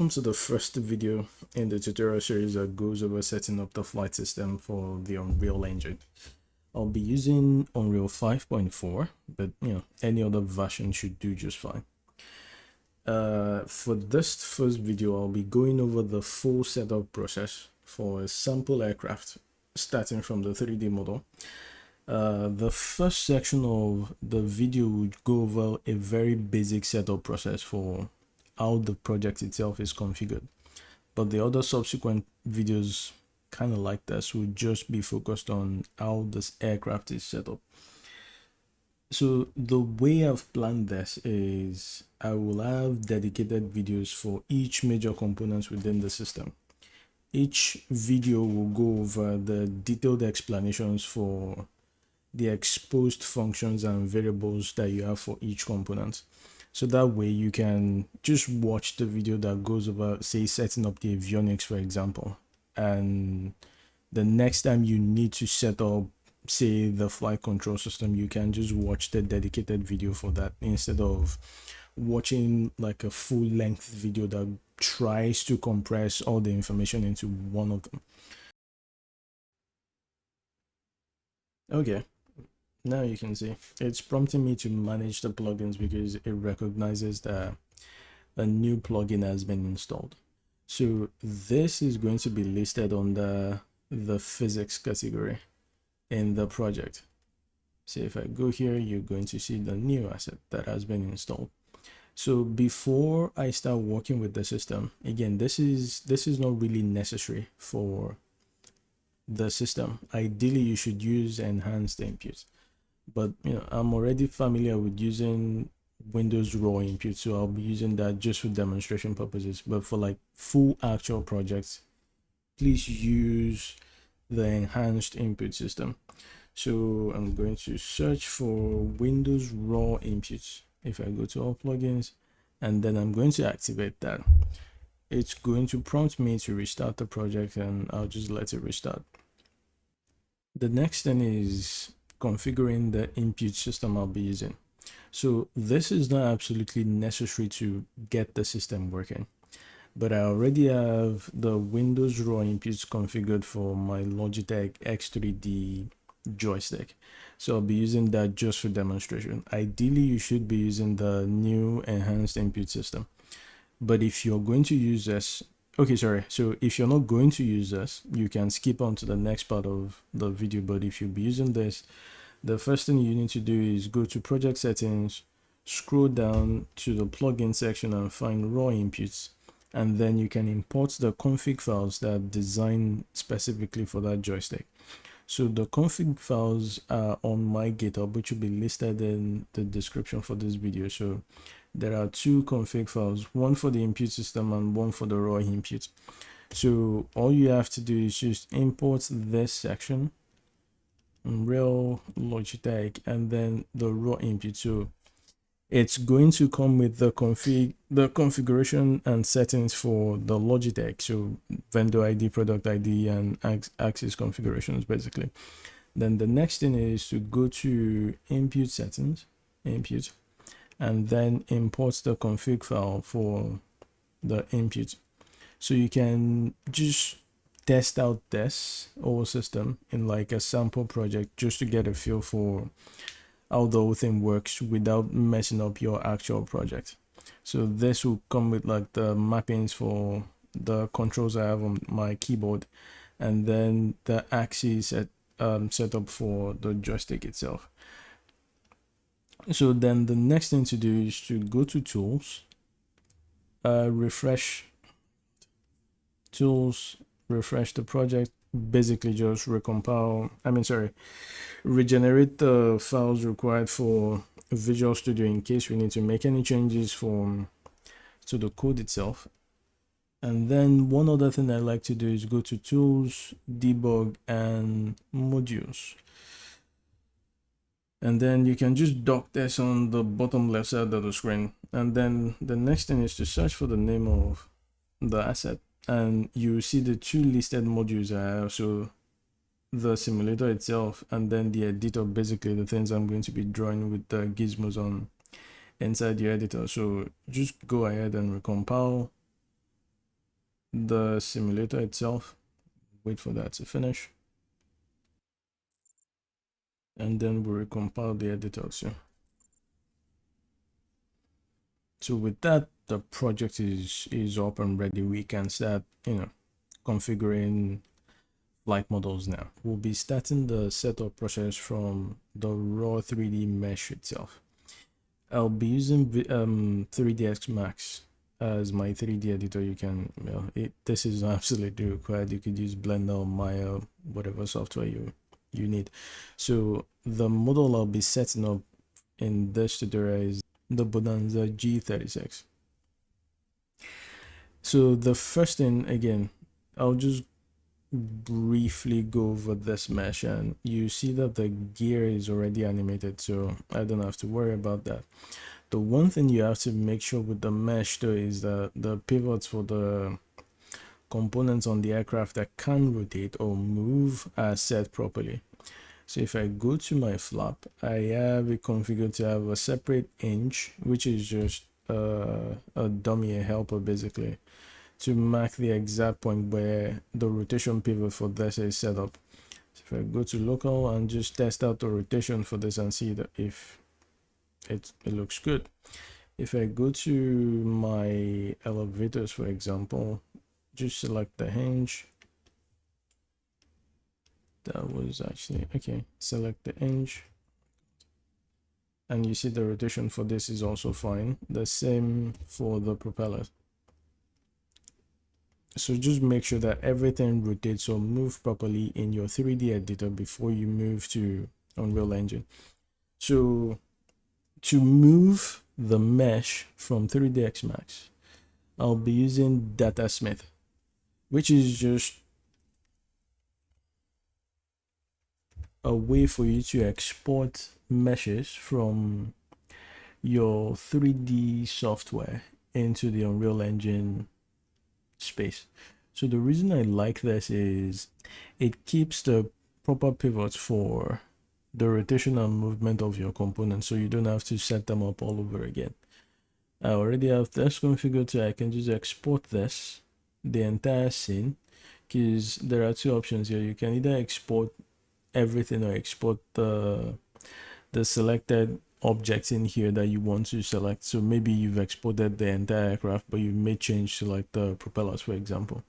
Welcome to the first video in the tutorial series that goes over setting up the flight system for the Unreal Engine. I'll be using Unreal 5.4, but any other version should do just fine. For this first video, I'll be going over the full setup process for a sample aircraft, starting from the 3D model. The first section of the video would go over a very basic setup process for how the project itself is configured, but the other subsequent videos kind of like this will just be focused on how this aircraft is set up. So the way I've planned this is I will have dedicated videos for each major component within the system. Each video will go over the detailed explanations for the exposed functions and variables that you have for each component. So that way you can just watch the video that goes over, say, setting up the avionics, for example. And the next time you need to set up, say, the flight control system, you can just watch the dedicated video for that instead of watching like a full-length video that tries to compress all the information into one of them. Okay. Now you can see it's prompting me to manage the plugins because it recognizes that a new plugin has been installed. So this is going to be listed under the physics category in the project. So if I go here, you're going to see the new asset that has been installed. So before I start working with the system, again, this is not really necessary for the system. Ideally, you should use enhanced input. But I'm already familiar with using Windows raw input, so I'll be using that just for demonstration purposes. But for like full actual projects, please use the enhanced input system. So I'm going to search for Windows raw inputs. If I go to all plugins, and then I'm going to activate that, it's going to prompt me to restart the project, and I'll just let it restart. The next thing is configuring the input system I'll be using. So this is not absolutely necessary to get the system working, but I already have the Windows raw inputs configured for my Logitech X3D joystick, so I'll be using that just for demonstration. Ideally, you should be using the new enhanced input system, but if you're going to use this, so if you're not going to use this, you can skip on to the next part of the video. But if you'll be using this, the first thing you need to do is go to project settings, scroll down to the plugin section and find raw inputs, and then you can import the config files that are designed specifically for that joystick. So the config files are on my GitHub, which will be listed in the description for this video. So there are two config files, one for the input system and one for the raw input. So all you have to do is just import this section, Unreal, Logitech, and then the raw input. So it's going to come with the configuration and settings for the Logitech, so vendor ID, product ID, and axis configurations basically. Then the next thing is to go to input settings, input, and then import the config file for the input. So you can just test out this whole system in like a sample project just to get a feel for how the whole thing works without messing up your actual project. So this will come with like the mappings for the controls I have on my keyboard, and then the axis setup for the joystick itself. So then the next thing to do is to go to tools, refresh tools, refresh the project, basically just regenerate the files required for Visual Studio in case we need to make any changes to the code itself. And then one other thing I like to do is go to tools, debug, and modules. And then you can just dock this on the bottom left side of the screen. And then the next thing is to search for the name of the asset. And you see the two listed modules I have, so the simulator itself and then the editor, basically the things I'm going to be drawing with the gizmos on inside the editor. So just go ahead and recompile the simulator itself, wait for that to finish, and then we'll recompile the editor too. So with that, the project is up and ready. We can start, configuring flight models now. We'll be starting the setup process from the raw 3D mesh itself. I'll be using 3ds Max as my 3D editor. You can, this is absolutely required. You could use Blender or Maya, whatever software you need. So the model I'll be setting up in this tutorial is the Bonanza G36. So the first thing, again, I'll just briefly go over this mesh, and you see that the gear is already animated, so I don't have to worry about that. The one thing you have to make sure with the mesh though is that the pivots for the components on the aircraft that can rotate or move are set properly. So if I go to my flap, I have it configured to have a separate hinge, which is just a dummy, a helper basically, to mark the exact point where the rotation pivot for this is set up. So if I go to local and just test out the rotation for this and see that if it looks good. If I go to my elevators, for example, just select the hinge. That was actually okay. Select the hinge, and you see the rotation for this is also fine. The same for the propeller. So just make sure that everything rotates or move properly in your 3D editor before you move to Unreal Engine. So to move the mesh from 3ds Max, I'll be using Datasmith, which is just a way for you to export meshes from your 3D software into the Unreal Engine space. So the reason I like this is it keeps the proper pivots for the rotation and movement of your components, so you don't have to set them up all over again. I already have this configured, so I can just export this, the entire scene, because there are two options here. You can either export everything or export the selected objects in here that you want to select. So maybe you've exported the entire aircraft, but you may change to like the propellers, for example.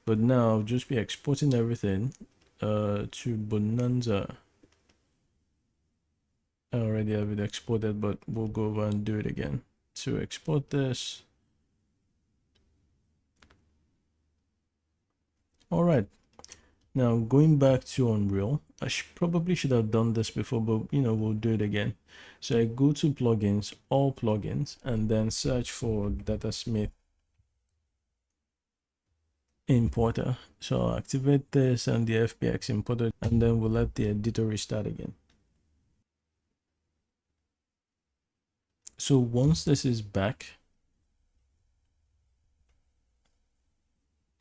But now I'll just be exporting everything to Bonanza. I already have it exported, but we'll go over and do it again. To export this. All right. Now going back to Unreal, I probably should have done this before, but we'll do it again. So I go to plugins, all plugins, and then search for Datasmith importer. So I'll activate this and the FBX importer, and then we'll let the editor restart again. So once this is back,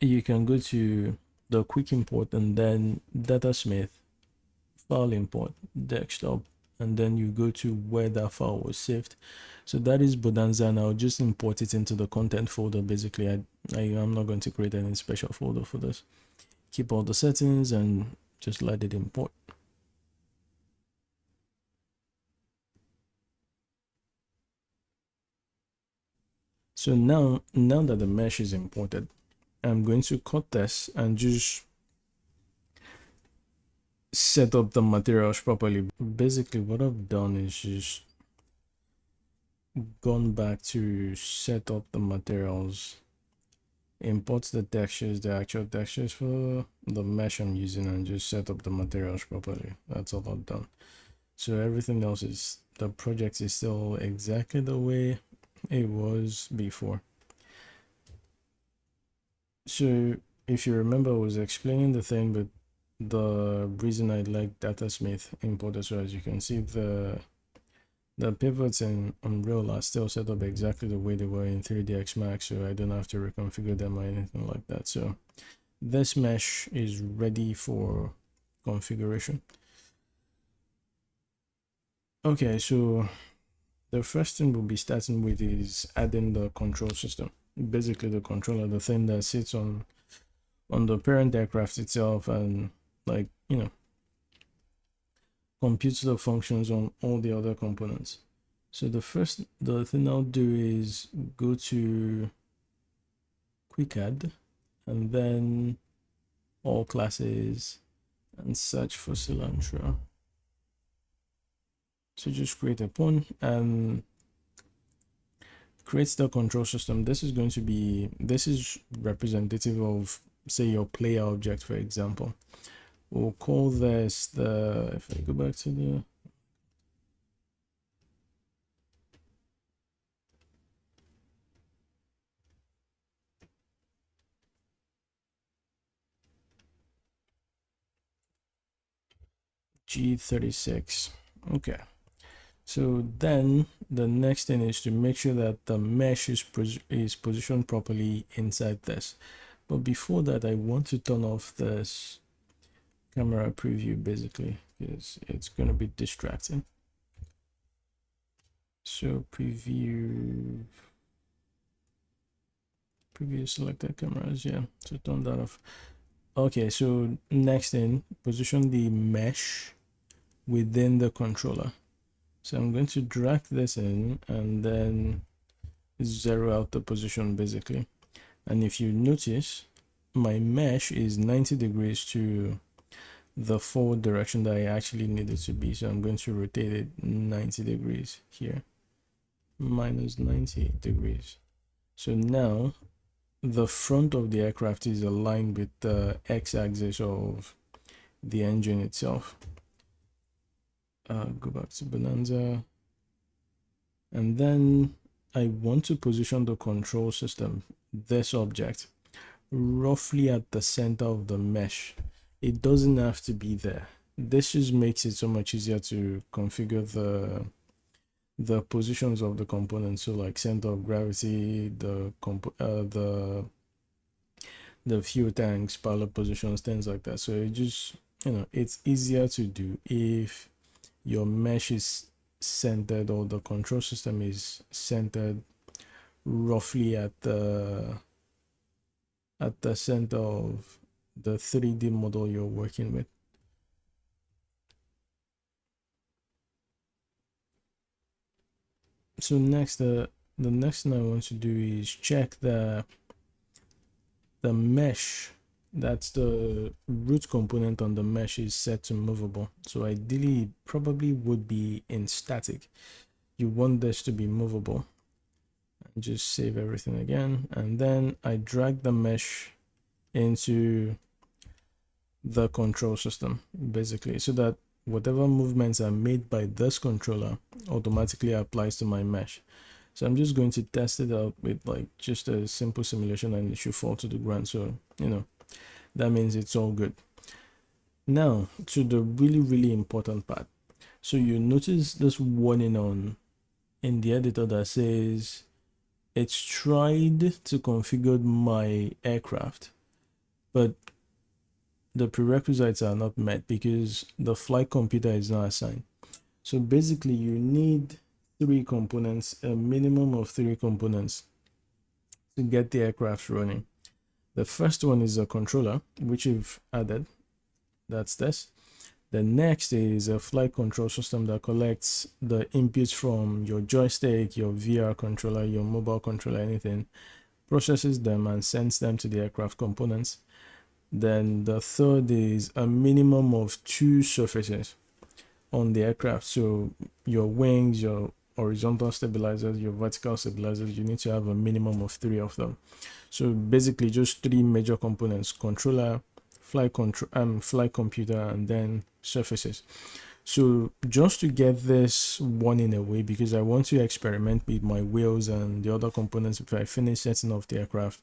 you can go to the quick import and then Datasmith, file import, desktop, and then you go to where that file was saved. So that is Bonanza, and I'll just import it into the content folder. Basically, I'm not going to create any special folder for this. Keep all the settings and just let it import. So now that the mesh is imported, I'm going to cut this and just set up the materials properly. Basically, what I've done is just gone back to set up the materials, import the textures, the actual textures for the mesh I'm using, and just set up the materials properly. That's all I've done. So everything else is, the project is still exactly the way it was before. So if you remember, I was explaining the thing, but the reason I like Datasmith importer, so as you can see, the pivots in Unreal are still set up exactly the way they were in 3ds Max, so I don't have to reconfigure them or anything like that. So this mesh is ready for configuration. Okay, so the first thing we'll be starting with is adding the control system. basically the controller, the thing that sits on the parent aircraft itself, and like, you know, computes the functions on all the other components. So the thing I'll do is go to quick add and then all classes and search for Silantro. So just create a pawn and create the control system. This is representative of, say, your player object, for example. We'll call this if I go back to the G36. Okay. So then the next thing is to make sure that the mesh is positioned properly inside this. But before that, I want to turn off this camera preview, basically, because it's going to be distracting. So preview selected cameras, yeah, so turn that off. Okay, so next thing, position the mesh within the controller. So I'm going to drag this in and then zero out the position, basically. And if you notice, my mesh is 90 degrees to the forward direction that I actually need it to be. So I'm going to rotate it 90 degrees here, minus 90 degrees. So now the front of the aircraft is aligned with the x-axis of the engine itself. Go back to Bonanza, and then I want to position the control system, this object, roughly at the center of the mesh. It doesn't have to be there. This just makes it so much easier to configure the positions of the components. So like center of gravity, the fuel tanks, pilot positions, things like that. So it just, you know, it's easier to do if your mesh is centered, or the control system is centered roughly at the center of the 3D model you're working with. So next, the next thing I want to do is check the mesh. That's the root component on the mesh is set to movable. So ideally, it probably would be in static. You want this to be movable. And just save everything again. And then I drag the mesh into the control system, basically, so that whatever movements are made by this controller automatically applies to my mesh. So I'm just going to test it out with like just a simple simulation, and it should fall to the ground. So, you know, that means it's all good. Now to the really important part. So you notice this warning in the editor that says it's tried to configure my aircraft, but the prerequisites are not met because the flight computer is not assigned. So basically you need 3 components, a minimum of 3 components to get the aircraft running. The first one is a controller, which we've added. That's this. The next is a flight control system that collects the inputs from your joystick, your VR controller, your mobile controller, anything, processes them and sends them to the aircraft components. Then the third is a minimum of 2 surfaces on the aircraft. So your wings, your horizontal stabilizers, your vertical stabilizers, you need to have a minimum of 3 of them. So basically just 3 major components: controller, flight computer, and then surfaces. So just to get this one in a way, because I want to experiment with my wheels and the other components if I finish setting off the aircraft,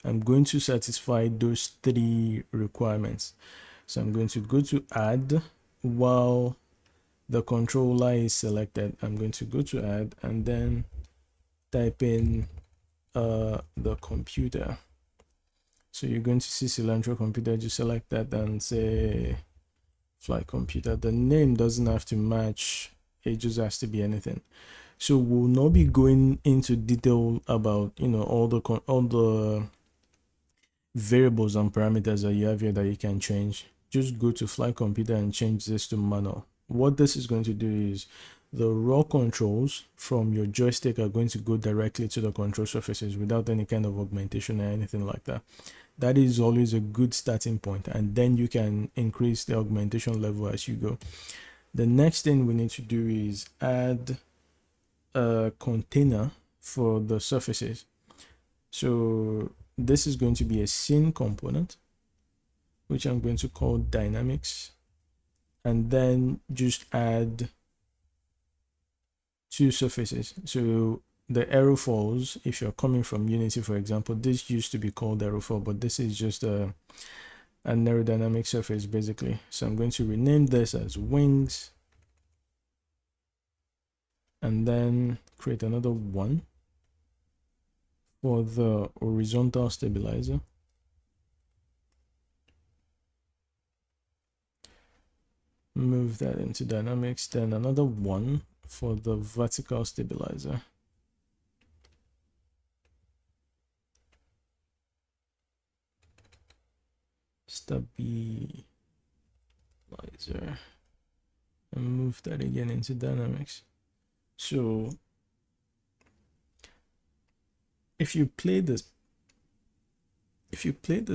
I'm going to satisfy those 3 requirements. So I'm going to go to add. While the controller is selected, I'm going to go to add and then type in the computer. So you're going to see Silantro computer. Just select that and say flight computer. The name doesn't have to match, it just has to be anything. So we'll not be going into detail about, you know, all the variables and parameters that you have here that you can change. Just go to Flight Computer and change this to manual. What this is going to do is the raw controls from your joystick are going to go directly to the control surfaces without any kind of augmentation or anything like that. That is always a good starting point, and then you can increase the augmentation level as you go. The next thing we need to do is add a container for the surfaces. So this is going to be a scene component, which I'm going to call dynamics, and then just add two surfaces. So the aerofoils, if you're coming from Unity, for example, this used to be called aerofoil, but this is just an aerodynamic surface basically. So I'm going to rename this as wings, and then create another one for the horizontal stabilizer. Move that into dynamics, then another one for the vertical stabilizer. Stabilizer, and move that again into dynamics. So if you play the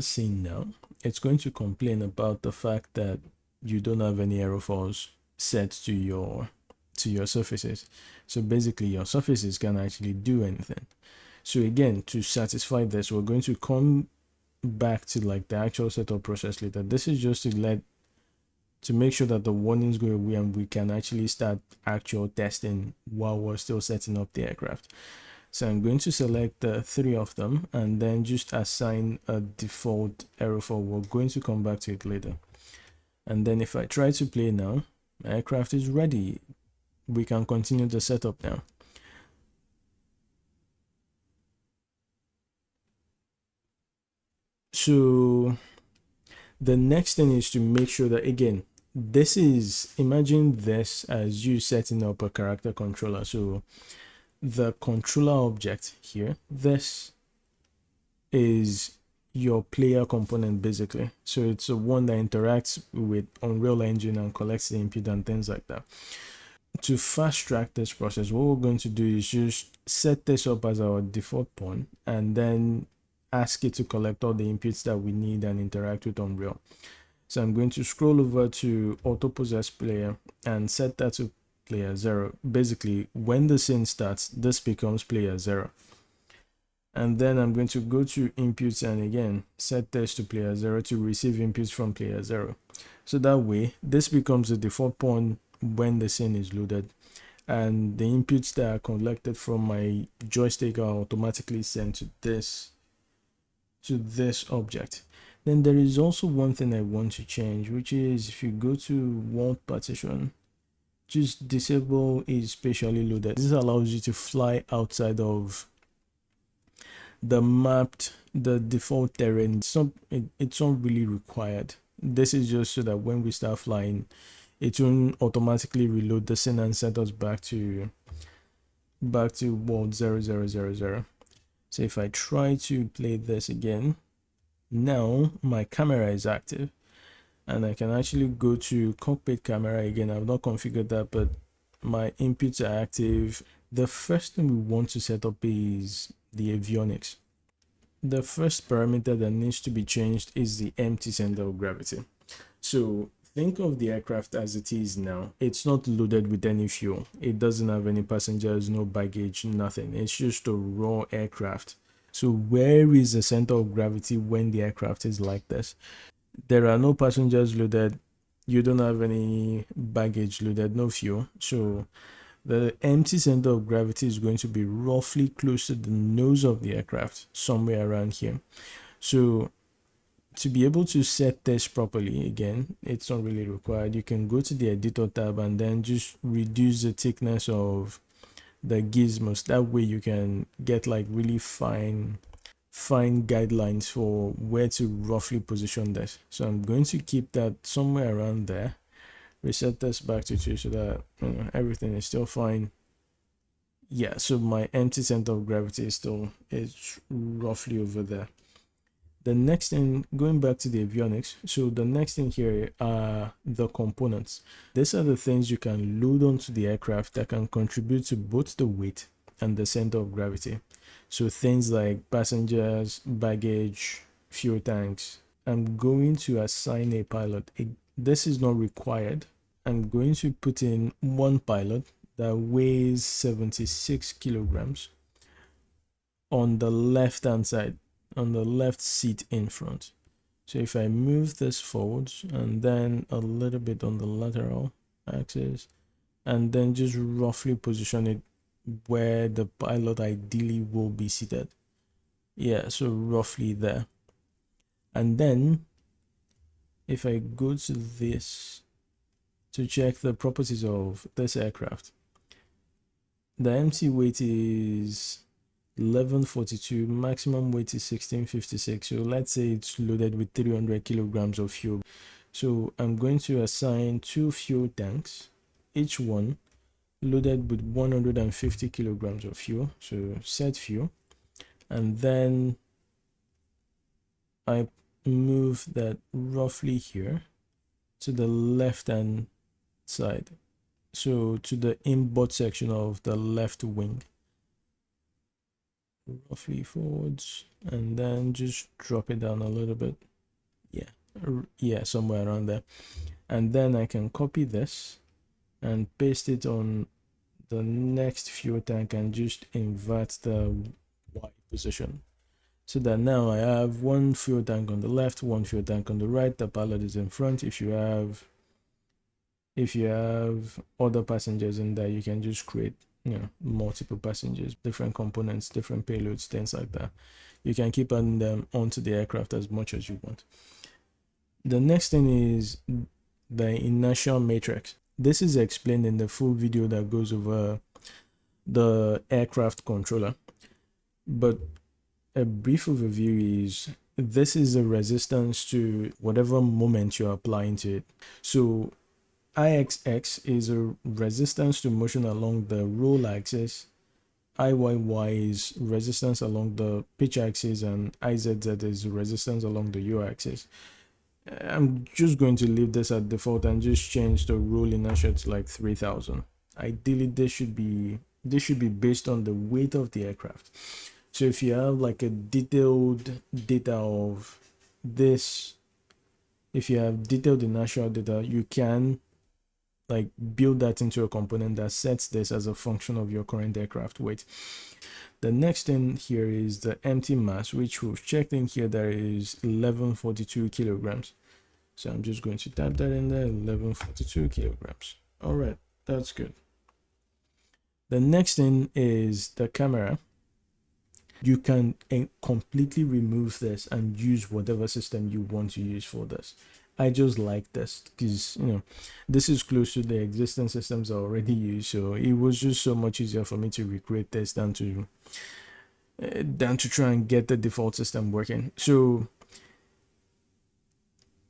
scene now, it's going to complain about the fact that you don't have any aerofoils set to your surfaces. So basically your surfaces can actually do anything. So again, to satisfy this, we're going to come back to like the actual setup process later. This is just to make sure that the warnings go away and we can actually start actual testing while we're still setting up the aircraft. So I'm going to select the three of them and then just assign a default aerofoil. We're going to come back to it later. And then if I try to play now, my aircraft is ready. We can continue the setup now. So the next thing is to make sure that, again, this is, imagine this as you setting up a character controller. So the controller object here, this is your player component basically. So it's the one that interacts with Unreal Engine and collects the input and things like that. To fast track this process, what we're going to do is just set this up as our default point and then ask it to collect all the inputs that we need and interact with Unreal. So I'm going to scroll over to auto possess player and set that to player 0. Basically, when the scene starts, this becomes player 0. And then I'm going to go to inputs and again set this to player 0 to receive inputs from player 0. So that way, this becomes the default point when the scene is loaded, and the inputs that are collected from my joystick are automatically sent to this object. Then there is also one thing I want to change, which is if you go to world partition, just disable is spatially loaded. This allows you to fly outside of the default terrain. It's not really required. This is just so that when we start flying, it won't automatically reload the scene and set us back to world 0000. So if I try to play this again, now my camera is active and I can actually go to cockpit camera again. I've not configured that, but my inputs are active. The first thing we want to set up is the avionics. The first parameter that needs to be changed is the empty center of gravity. So think of the aircraft as it is now. It's not loaded with any fuel. It doesn't have any passengers, no baggage, nothing. It's just a raw aircraft. So where is the center of gravity when the aircraft is like this? There are no passengers loaded. You don't have any baggage loaded, no fuel. So the empty center of gravity is going to be roughly close to the nose of the aircraft, somewhere around here. So to be able to set this properly, again, it's not really required. You can go to the editor tab and then just reduce the thickness of the gizmos. That way you can get like really fine guidelines for where to roughly position this. So I'm going to keep that somewhere around there. Reset this back to 2 so that everything is still fine. Yeah, so my empty center of gravity is still, it's roughly over there. The next thing, going back to the avionics, so the next thing here are the components. These are the things you can load onto the aircraft that can contribute to both the weight and the center of gravity. So things like passengers, baggage, fuel tanks. I'm going to assign a pilot. This is not required. I'm going to put in one pilot that weighs 76 kilograms on the left hand side, on the left seat in front. So if I move this forward and then a little bit on the lateral axis, and then just roughly position it where the pilot ideally will be seated. Yeah, so roughly there. And then if I go to this to check the properties of this aircraft, the empty weight is 1142, maximum weight is 1656. So let's say it's loaded with 300 kilograms of fuel. So I'm going to assign 2 fuel tanks, each one loaded with 150 kilograms of fuel. So set fuel, and then I move that roughly here to the left hand side, so to the inboard section of the left wing, roughly forwards, and then just drop it down a little bit. Yeah, somewhere around there. And then I can copy this and paste it on the next fuel tank and just invert the Y position, so that now I have one fuel tank on the left, one fuel tank on the right. The pilot is in front. If you have other passengers in there, you can just create, multiple passengers, different components, different payloads, things like that. You can keep adding them onto the aircraft as much as you want. The next thing is the inertial matrix. This is explained in the full video that goes over the aircraft controller, but a brief overview is this is a resistance to whatever moment you're applying to it. So IXX is a resistance to motion along the roll axis, IYY is resistance along the pitch axis, and IZZ is resistance along the yaw axis. I'm just going to leave this at default and just change the roll inertia to like 3000. Ideally, this should be based on the weight of the aircraft. So if you have like a detailed data of this, if you have detailed inertial data, you can like build that into a component that sets this as a function of your current aircraft weight. The next thing here is the empty mass, which we've checked in here. There is 1142 kilograms. So I'm just going to type that in there, 1142 kilograms. All right, that's good. The next thing is the camera. You can completely remove this and use whatever system you want to use for this. I just like this because, this is close to the existing systems I already use. So it was just so much easier for me to recreate this than to try and get the default system working. So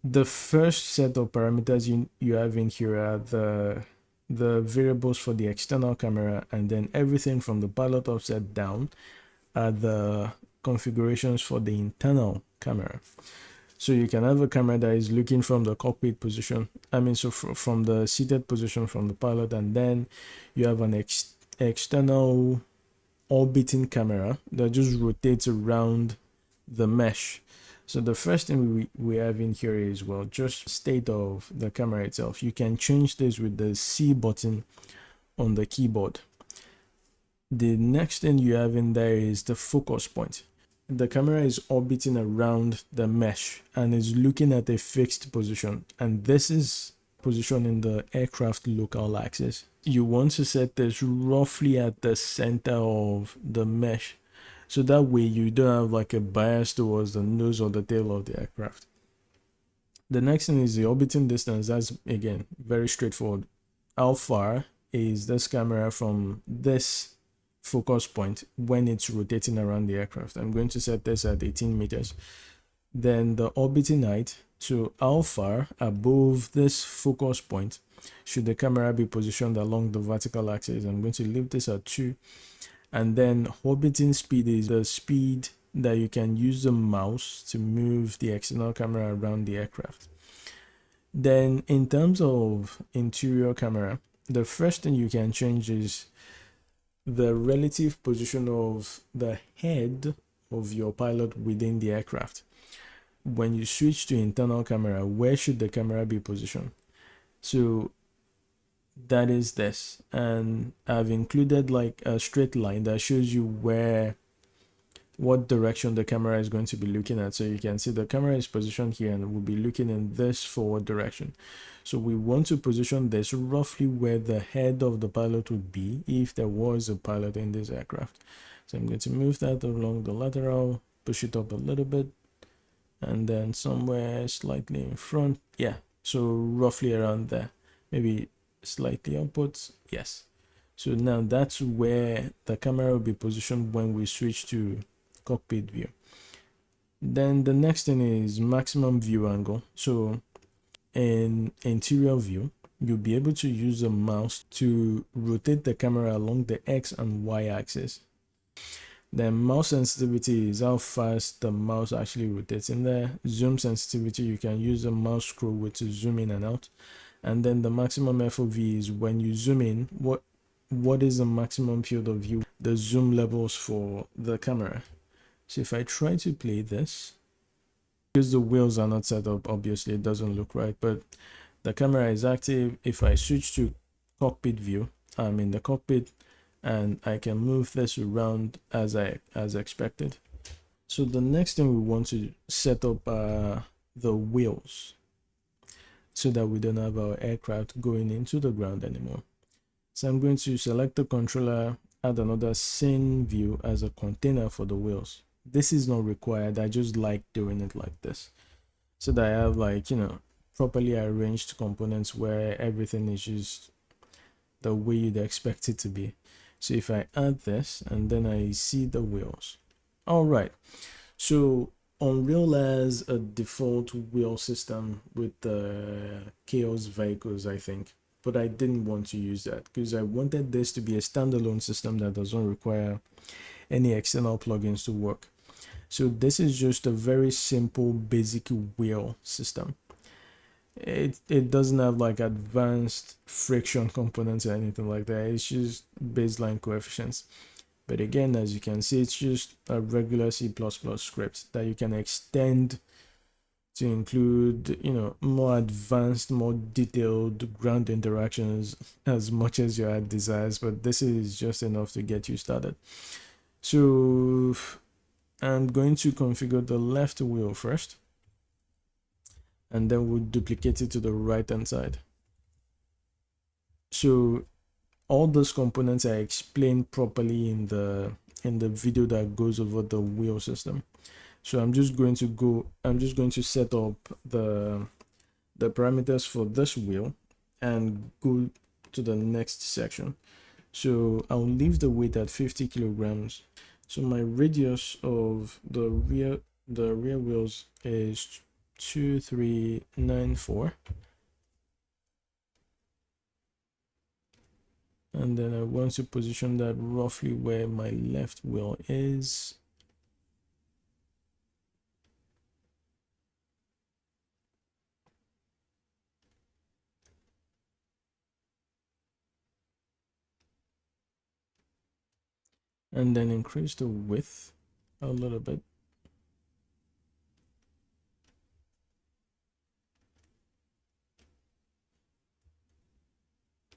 the first set of parameters you have in here are the variables for the external camera, and then everything from the pilot offset down are the configurations for the internal camera. So you can have a camera that is looking from the cockpit position, from the seated position from the pilot, and then you have an external orbiting camera that just rotates around the mesh. So the first thing we have in here is, just state of the camera itself. You can change this with the C button on the keyboard. The next thing you have in there is the focus point. The camera is orbiting around the mesh and is looking at a fixed position, and this is position in the aircraft local axis. You want to set this roughly at the center of the mesh, so that way you don't have like a bias towards the nose or the tail of the aircraft. The next thing is the orbiting distance. That's again very straightforward. How far is this camera from this focus point when it's rotating around the aircraft? I'm going to set this at 18 meters. Then the orbiting height, so how far above this focus point should the camera be positioned along the vertical axis. I'm going to leave this at 2. And then orbiting speed is the speed that you can use the mouse to move the external camera around the aircraft. Then in terms of interior camera, the first thing you can change is the relative position of the head of your pilot within the aircraft. When you switch to internal camera, where should the camera be positioned? So that is this, and I've included like a straight line that shows you what direction the camera is going to be looking at. So you can see the camera is positioned here and will be looking in this forward direction. So we want to position this roughly where the head of the pilot would be if there was a pilot in this aircraft. So I'm going to move that along the lateral, push it up a little bit, and then somewhere slightly in front. Yeah, so roughly around there, maybe slightly upwards. Yes. So now that's where the camera will be positioned when we switch to cockpit view. Then the next thing is maximum view angle. So in interior view, you'll be able to use a mouse to rotate the camera along the X and Y axis. Then mouse sensitivity is how fast the mouse actually rotates in there. Zoom sensitivity, you can use a mouse scroll wheel to zoom in and out. And then the maximum FOV is when you zoom in, what is the maximum field of view, the zoom levels for the camera. So if I try to play this, because the wheels are not set up, obviously it doesn't look right, but the camera is active. If I switch to cockpit view, I'm in the cockpit and I can move this around as expected. So the next thing we want to set up are the wheels so that we don't have our aircraft going into the ground anymore. So I'm going to select the controller, add another scene view as a container for the wheels. This is not required. I just like doing it like this so that I have like, properly arranged components where everything is just the way you'd expect it to be. So if I add this and then I see the wheels. All right. So Unreal has a default wheel system with the Chaos vehicles, I think, but I didn't want to use that because I wanted this to be a standalone system that doesn't require any external plugins to work. So this is just a very simple basic wheel system. It doesn't have like advanced friction components or anything like that. It's just baseline coefficients. But again, as you can see, it's just a regular C++ script that you can extend to include, more advanced, more detailed ground interactions as much as your heart desires. But this is just enough to get you started. So I'm going to configure the left wheel first, and then we'll duplicate it to the right hand side. So all those components are explained properly in the video that goes over the wheel system. So I'm just going to set up the parameters for this wheel and go to the next section. So I'll leave the weight at 50 kilograms. So my radius of the rear wheels is 2394. And then I want to position that roughly where my left wheel is. And then increase the width a little bit.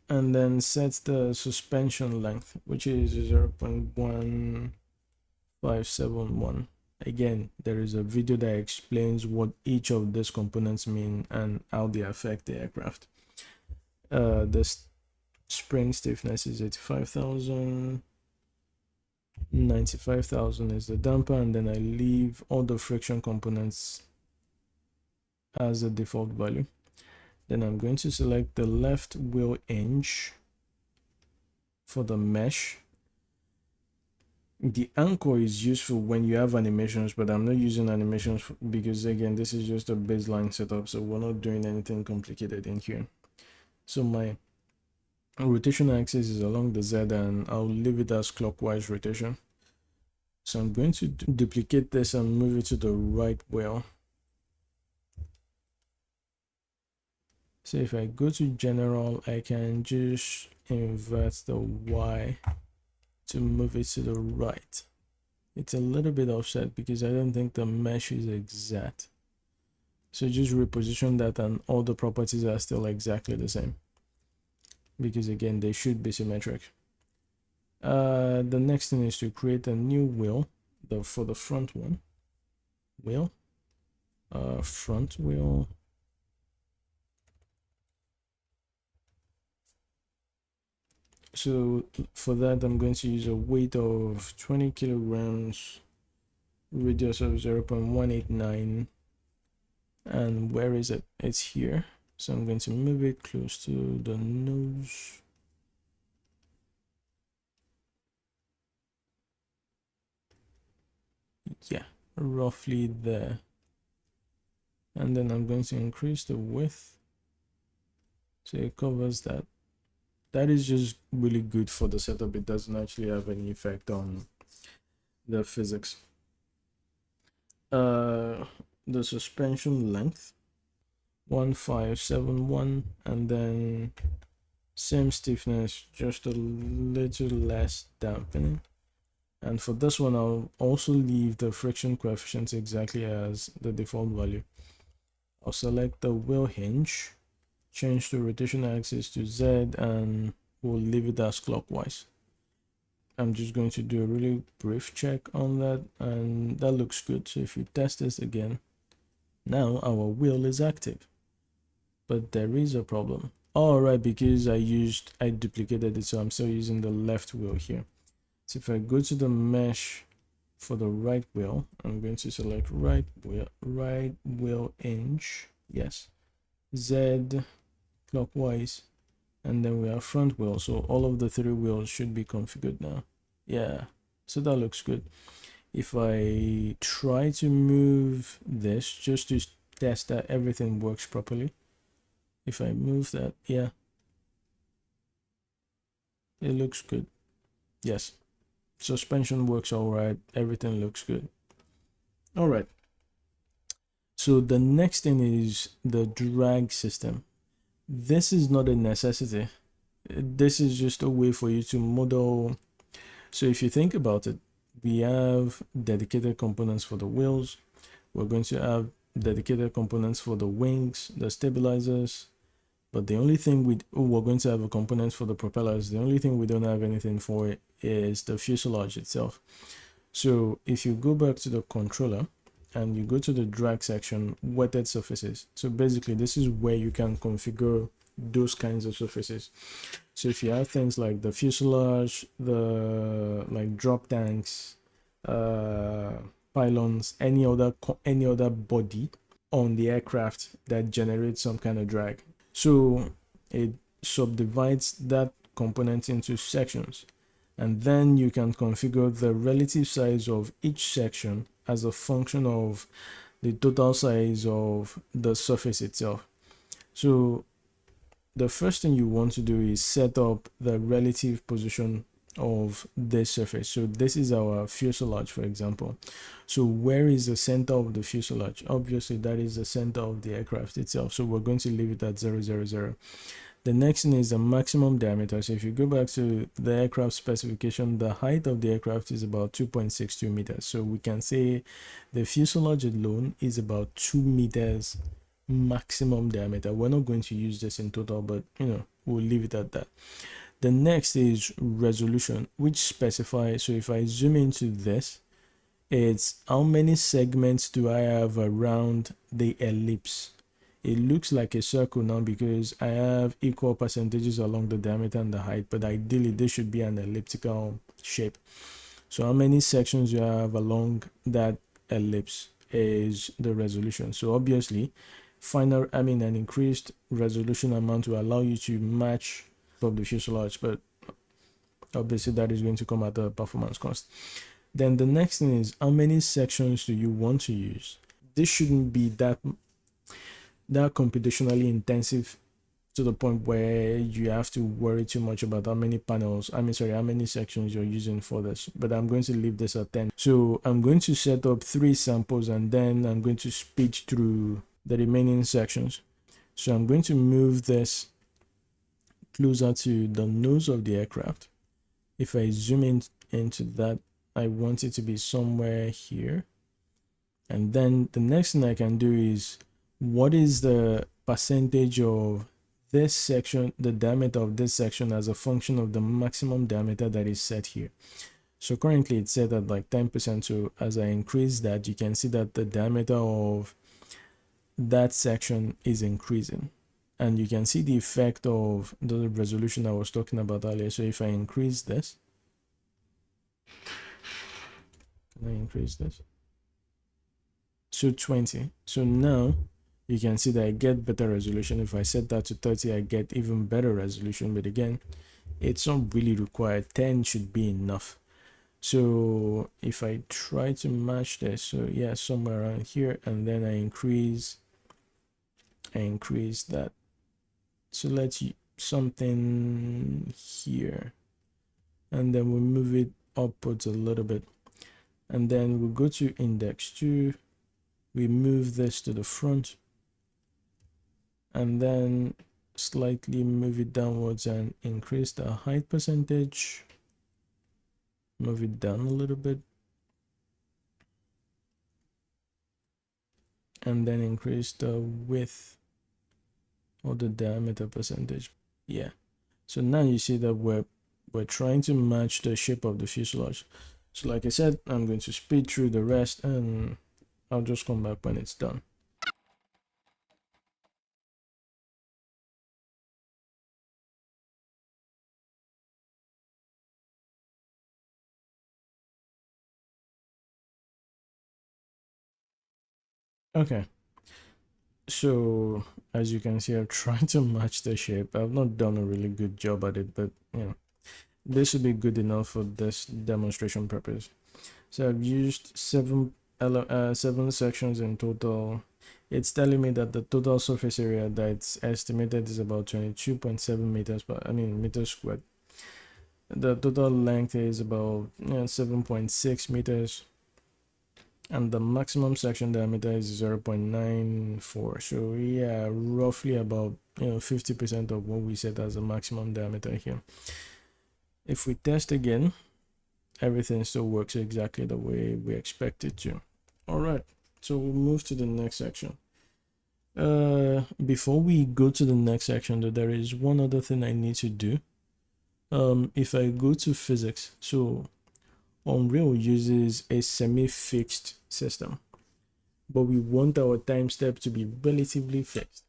And then set the suspension length, which is 0.1571. Again, there is a video that explains what each of these components mean and how they affect the aircraft. The spring stiffness is 85,000. 95,000 is the damper, and then I leave all the friction components as a default value. Then I'm going to select the left wheel hinge for the mesh. The anchor is useful when you have animations, but I'm not using animations because again, this is just a baseline setup, so we're not doing anything complicated in here. So my rotation axis is along the Z, and I'll leave it as clockwise rotation. So I'm going to duplicate this and move it to the right wheel. So if I go to general, I can just invert the Y to move it to the right. It's a little bit offset because I don't think the mesh is exact. So just reposition that and all the properties are still exactly the same. Because again, they should be symmetric. The next thing is to create a new wheel for the front one. Wheel. Front wheel. So for that, I'm going to use a weight of 20 kilograms, radius of 0.189. And where is it? It's here. So I'm going to move it close to the nose. Yeah, roughly there. And then I'm going to increase the width so it covers that. That is just really good for the setup. It doesn't actually have any effect on the physics. The suspension length 1571, and then same stiffness, just a little less dampening. And for this one, I'll also leave the friction coefficients exactly as the default value. I'll select the wheel hinge, change the rotation axis to Z, and we'll leave it as clockwise. I'm just going to do a really brief check on that, and that looks good. So if we test this again, now our wheel is active. But there is a problem. All right, because I duplicated it, so I'm still using the left wheel here. So if I go to the mesh for the right wheel, I'm going to select right wheel hinge, yes, Z clockwise, and then we have front wheel. So all of the three wheels should be configured now. Yeah, so that looks good. If I try to move this just to test that everything works properly, if I move that, yeah, it looks good. Yes, suspension works all right, everything looks good. All right, so the next thing is the drag system. This is not a necessity. This is just a way for you to model. So if you think about it, we have dedicated components for the wheels. We're going to have dedicated components for the wings, the stabilizers. But the only thing we're going to have a component for the propellers. The only thing we don't have anything for is the fuselage itself. So if you go back to the controller and you go to the drag section, wetted surfaces. So basically this is where you can configure those kinds of surfaces. So if you have things like the fuselage, the like drop tanks, pylons, any other body on the aircraft that generates some kind of drag. So it subdivides that component into sections, and then you can configure the relative size of each section as a function of the total size of the surface itself. So the first thing you want to do is set up the relative position of this surface. So this is our fuselage, for example. So where is the center of the fuselage? Obviously that is the center of the aircraft itself, so we're going to leave it at 0, 0, 0. The next thing is the maximum diameter. So if you go back to the aircraft specification, the height of the aircraft is about 2.62 meters. So we can say the fuselage alone is about 2 meters maximum diameter. We're not going to use this in total, but we'll leave it at that. The next is resolution, which specifies, so if I zoom into this, it's how many segments do I have around the ellipse. It looks like a circle now because I have equal percentages along the diameter and the height, but ideally this should be an elliptical shape. So how many sections you have along that ellipse is the resolution. So obviously an increased resolution amount will allow you to match of the fuselage, but obviously that is going to come at a performance cost. Then the next thing is how many sections do you want to use. This shouldn't be that computationally intensive to the point where you have to worry too much about how many panels, how many sections you're using for this, but I'm going to leave this at 10. So I'm going to set up 3 samples and then I'm going to speed through the remaining sections. So I'm going to move this closer to the nose of the aircraft. If I zoom in into that, I want it to be somewhere here. And then the next thing I can do is, what is the percentage of this section, the diameter of this section, as a function of the maximum diameter that is set here. So currently it's set at like 10%. So as I increase that, you can see that the diameter of that section is increasing. And you can see the effect of the resolution I was talking about earlier. So if I increase this, can I increase this? So 20. So now you can see that I get better resolution. If I set that to 30, I get even better resolution. But again, it's not really required. 10 should be enough. So if I try to match this, so yeah, somewhere around here, and then I increase that. So let's use something here, and then we move it upwards a little bit, and then we'll go to index 2. We move this to the front, and then slightly move it downwards and increase the height percentage. Move it down a little bit, and then increase the width or the diameter percentage. Yeah, so now you see that we're trying to match the shape of the fuselage. So like I said, I'm going to speed through the rest and I'll just come back when it's done. Okay, so as you can see, I've tried to match the shape. I've not done a really good job at it, but you know, this should be good enough for this demonstration purpose. So I've used 7 sections in total. It's telling me that the total surface area that's estimated is about 22.7 meters squared. The total length is about 7.6 meters, and the maximum section diameter is 0.94. So yeah, roughly about 50% of what we set as a maximum diameter here. If we test again, everything still works exactly the way we expect it to. All right, so we'll move to the next section. Before we go to the next section though, there is one other thing I need to do. If I go to physics, so Unreal uses a semi-fixed system, but we want our time step to be relatively fixed.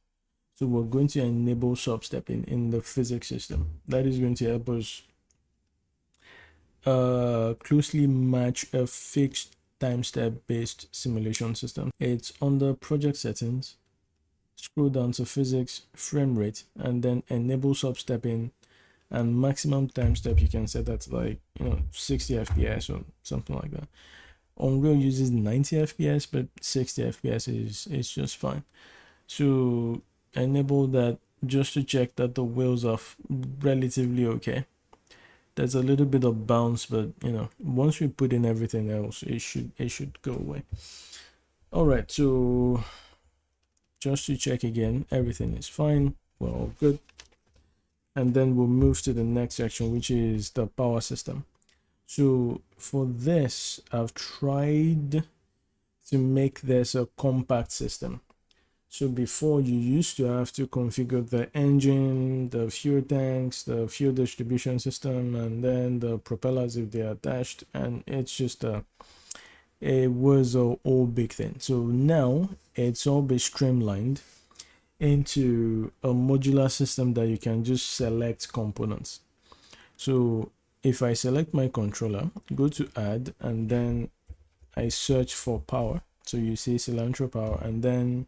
So we're going to enable substepping in the physics system. That is going to help us closely match a fixed time step based simulation system. It's under project settings, scroll down to physics, frame rate, and then enable substepping, and maximum time step you can set that to like 60 fps or something like that. Unreal uses 90 fps, but 60 fps is just fine. So enable that just to check that the wheels are relatively okay. There's a little bit of bounce, but once we put in everything else, it should go away. All right, so just to check again, everything is fine, we're all good. And then we'll move to the next section, which is the power system. So for this, I've tried to make this a compact system. So before, you used to have to configure the engine, the fuel tanks, the fuel distribution system, and then the propellers if they're attached, and it's just it was a whole big thing. So now it's all been streamlined into a modular system that you can just select components. So if I select my controller, go to add, and then I search for power. So you see Silantro power, and then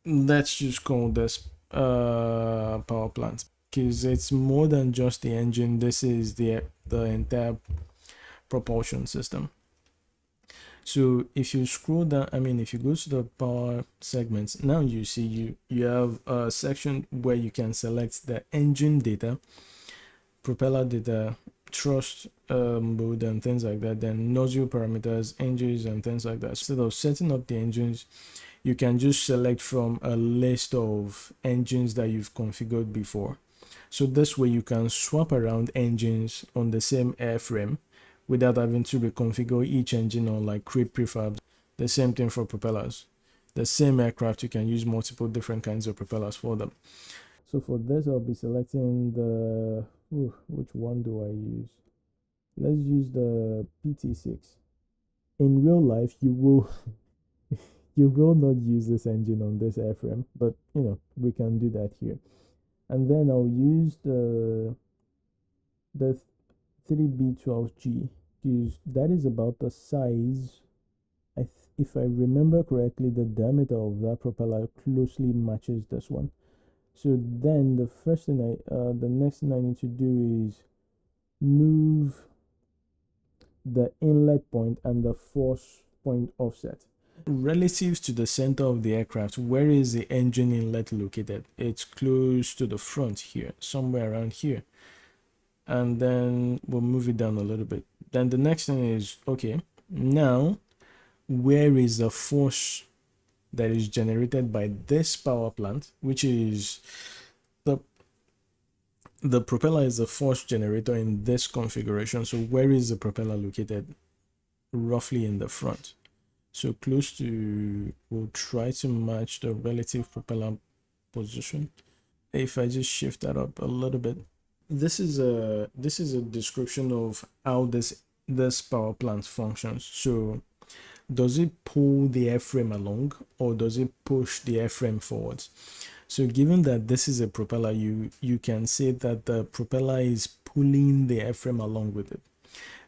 let's just call this power plant, because it's more than just the engine. This is the entire propulsion system. So if you scroll down, I mean, if you go to the power segments, now you see you have a section where you can select the engine data, propeller data, thrust mode, and things like that. Then nozzle parameters, engines, and things like that. Instead of setting up the engines, you can just select from a list of engines that you've configured before. So this way you can swap around engines on the same airframe without having to reconfigure each engine or like create prefabs. The same thing for propellers. The same aircraft, you can use multiple different kinds of propellers for them. So for this, I'll be selecting the, which one do I use? Let's use the PT6. In real life, you will not use this engine on this airframe, but you know, we can do that here. And then I'll use the 3B12G, because that is about the size. If I remember correctly, the diameter of that propeller closely matches this one. So then the next thing I need to do is move the inlet point and the force point offset. Relative to the center of the aircraft, where is the engine inlet located? It's close to the front here, somewhere around here. And then we'll move it down a little bit. Then the next thing is, okay, now where is the force that is generated by this power plant, which is the propeller is the force generator in this configuration. So where is the propeller located? Roughly in the front. So close to, we'll try to match the relative propeller position. If I just shift that up a little bit, this is a description of how this power plant functions. So does it pull the airframe along or does it push the airframe forwards? So given that this is a propeller, you can say that the propeller is pulling the airframe along with it.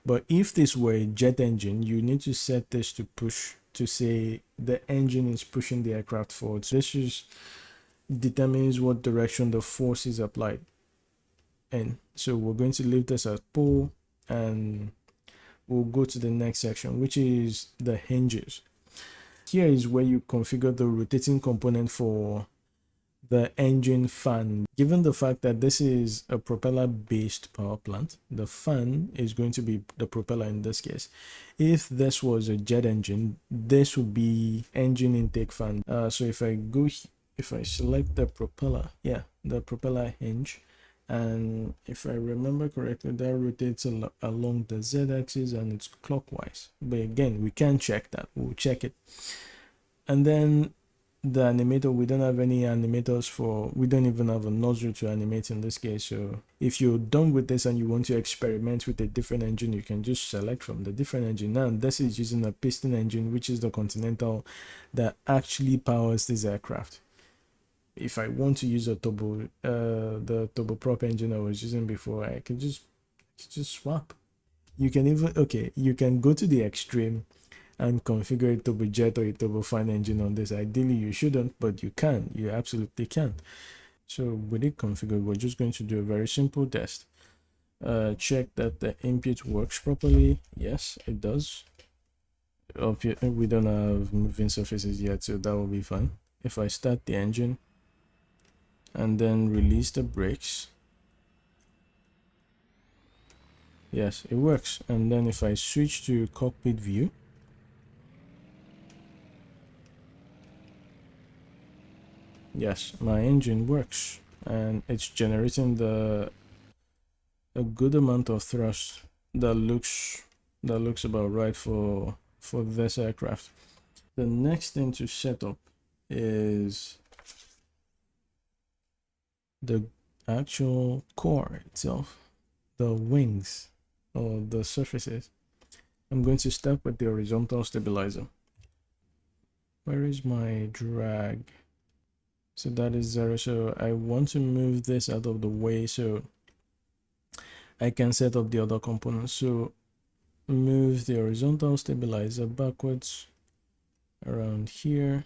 But if this were a jet engine, you need to set this to push, to say the engine is pushing the aircraft forward. So this just determines what direction the force is applied. And so we're going to leave this as pull, and we'll go to the next section, which is the hinges. Here is where you configure the rotating component for the engine fan. Given the fact that this is a propeller based power plant, the fan is going to be the propeller in this case. If this was a jet engine, this would be engine intake fan. So if I select the propeller, the propeller hinge, and if I remember correctly, that rotates along the z-axis and it's clockwise. But again, we can check that. We'll check it. And then the animator, we don't have any animators we don't even have a nozzle to animate in this case. So if you're done with this and you want to experiment with a different engine, you can just select from the different engine. Now this is using a piston engine, which is the Continental that actually powers this aircraft. If I want to use a turbo, the turboprop engine I was using before, I can just swap. You can even, you can go to the extreme and configure a turbojet or a turbofan engine on this. Ideally you shouldn't, but you can. You absolutely can. So with it configured, we're just going to do a very simple test. Check that the input works properly. Yes, it does. We don't have moving surfaces yet, so that will be fine. If I start the engine and then release the brakes, yes, it works. And then if I switch to cockpit view, yes, my engine works and it's generating a good amount of thrust that looks about right for this aircraft. The next thing to set up is the actual core itself, the wings or the surfaces. I'm going to start with the horizontal stabilizer. Where is my drag? So that is 0. So I want to move this out of the way so I can set up the other components. So move the horizontal stabilizer backwards around here.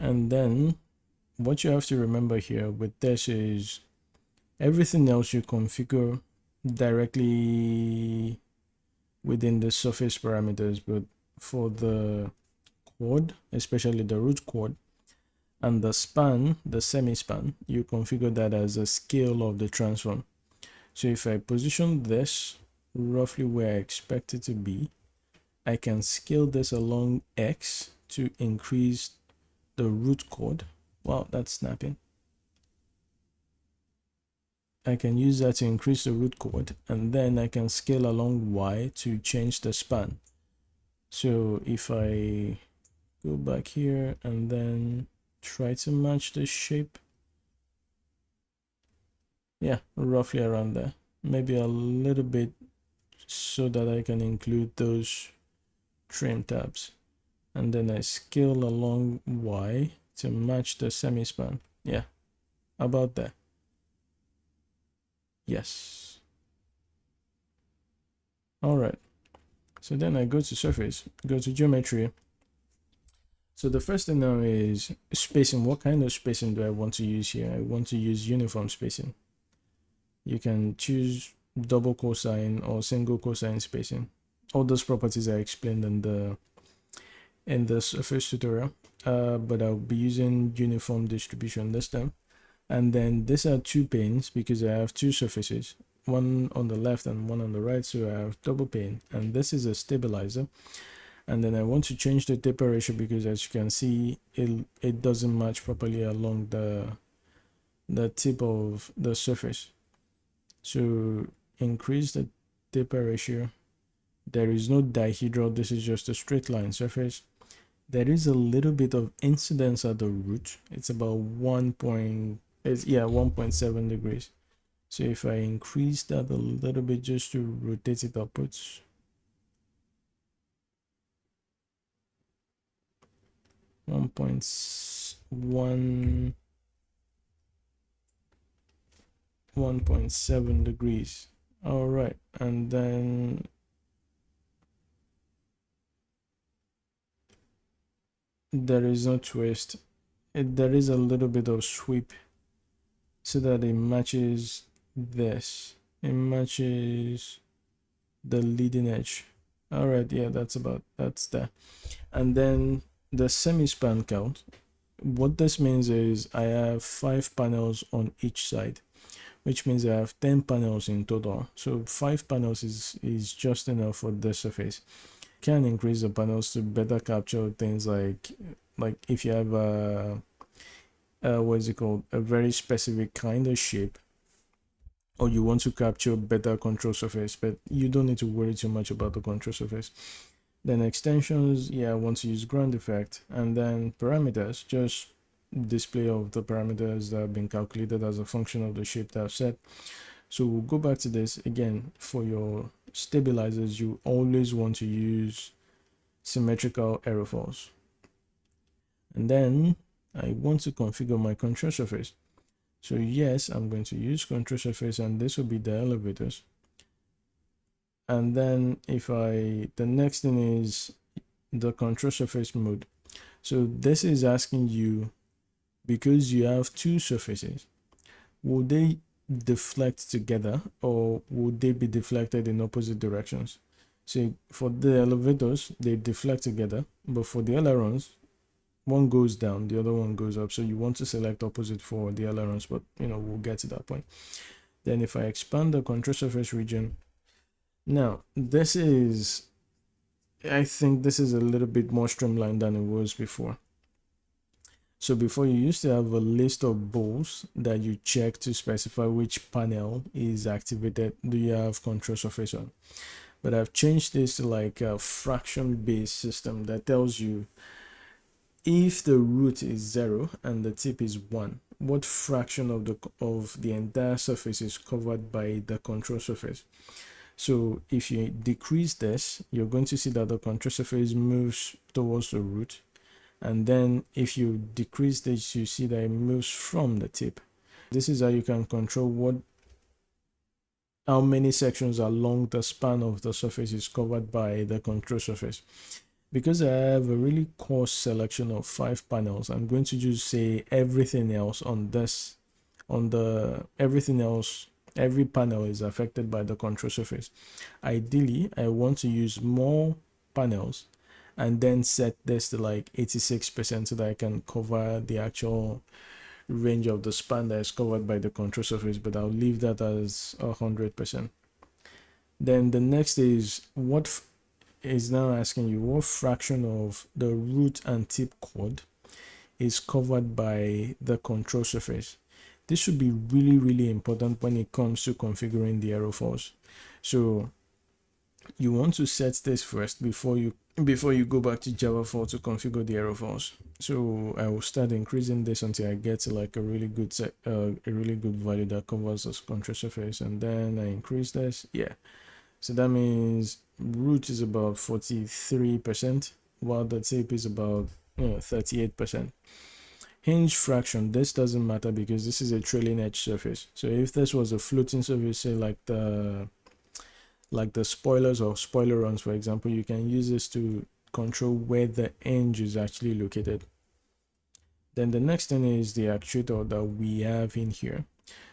And then what you have to remember here with this is everything else you configure directly within the surface parameters, but for the chord, especially the root chord, and the span, the semi-span, you configure that as a scale of the transform. So if I position this roughly where I expect it to be, I can scale this along X to increase the root chord. Wow, that's snapping. I can use that to increase the root chord, and then I can scale along Y to change the span. So if I go back here and then try to match the shape, yeah, roughly around there, maybe a little bit, so that I can include those trim tabs, and then I scale along Y to match the semi-span. Yeah, about there. Yes. All right, so then I go to surface, go to geometry. So the first thing now is spacing. What kind of spacing do I want to use here? I want to use uniform spacing. You can choose double cosine or single cosine spacing. All those properties I explained in the surface tutorial, but I'll be using uniform distribution this time. And then these are two panes because I have two surfaces, one on the left and one on the right, so I have double pane, and this is a stabilizer. And then I want to change the taper ratio because, as you can see, it doesn't match properly along the tip of the surface. So increase the taper ratio. There is no dihedral, this is just a straight line surface. There is a little bit of incidence at the root. It's about 1.7 degrees. So if I increase that a little bit just to rotate it upwards, one point 1.7 degrees. All right, and then there is no twist. There is a little bit of sweep so that it matches this. It matches the leading edge. All right, yeah, that's there. And then the semi-span count. What this means is I have 5 panels on each side, which means I have 10 panels in total. So 5 panels is just enough for the surface. Can increase the panels to better capture things like if you have a what is it called, a very specific kind of shape, or you want to capture better control surface, but you don't need to worry too much about the control surface. Then extensions, yeah, I want to use ground effect, and then parameters, just display of the parameters that have been calculated as a function of the shape that I've set. So we'll go back to this again. For your stabilizers, you always want to use symmetrical aerofoils. And then I want to configure my control surface. So yes, I'm going to use control surface, and this will be the elevators. And then the next thing is the control surface mode. So this is asking you, because you have two surfaces, will they deflect together or would they be deflected in opposite directions? So for the elevators, they deflect together, but for the ailerons, one goes down, the other one goes up. So you want to select opposite for the ailerons, but we'll get to that point. Then if I expand the control surface region, now I think this is a little bit more streamlined than it was before. So before, you used to have a list of balls that you check to specify which panel is activated. Do you have control surface on? But I've changed this to like a fraction-based system that tells you if the root is 0 and the tip is 1, what fraction of the entire surface is covered by the control surface. So if you decrease this, you're going to see that the control surface moves towards the root. And then if you decrease this, you see that it moves from the tip. This is how you can control how many sections along the span of the surface is covered by the control surface. Because I have a really coarse selection of 5 panels, I'm going to just say everything else on this, everything else Every panel is affected by the control surface. Ideally, I want to use more panels and then set this to like 86% so that I can cover the actual range of the span that is covered by the control surface, but I'll leave that as 100%. Then the next is what is now asking you what fraction of the root and tip chord is covered by the control surface. This should be really important when it comes to configuring the aerofoils. So you want to set this first before you go back to Java 4 to configure the aerofoils. So I will start increasing this until I get to like a really good value that covers this control surface, and then I increase this. Yeah, so that means root is about 43%, while the tip is about 38%. Hinge fraction, this doesn't matter because this is a trailing edge surface. So if this was a floating surface, say like the spoilers or spoilerons, for example, you can use this to control where the hinge is actually located. Then the next thing is the actuator that we have in here.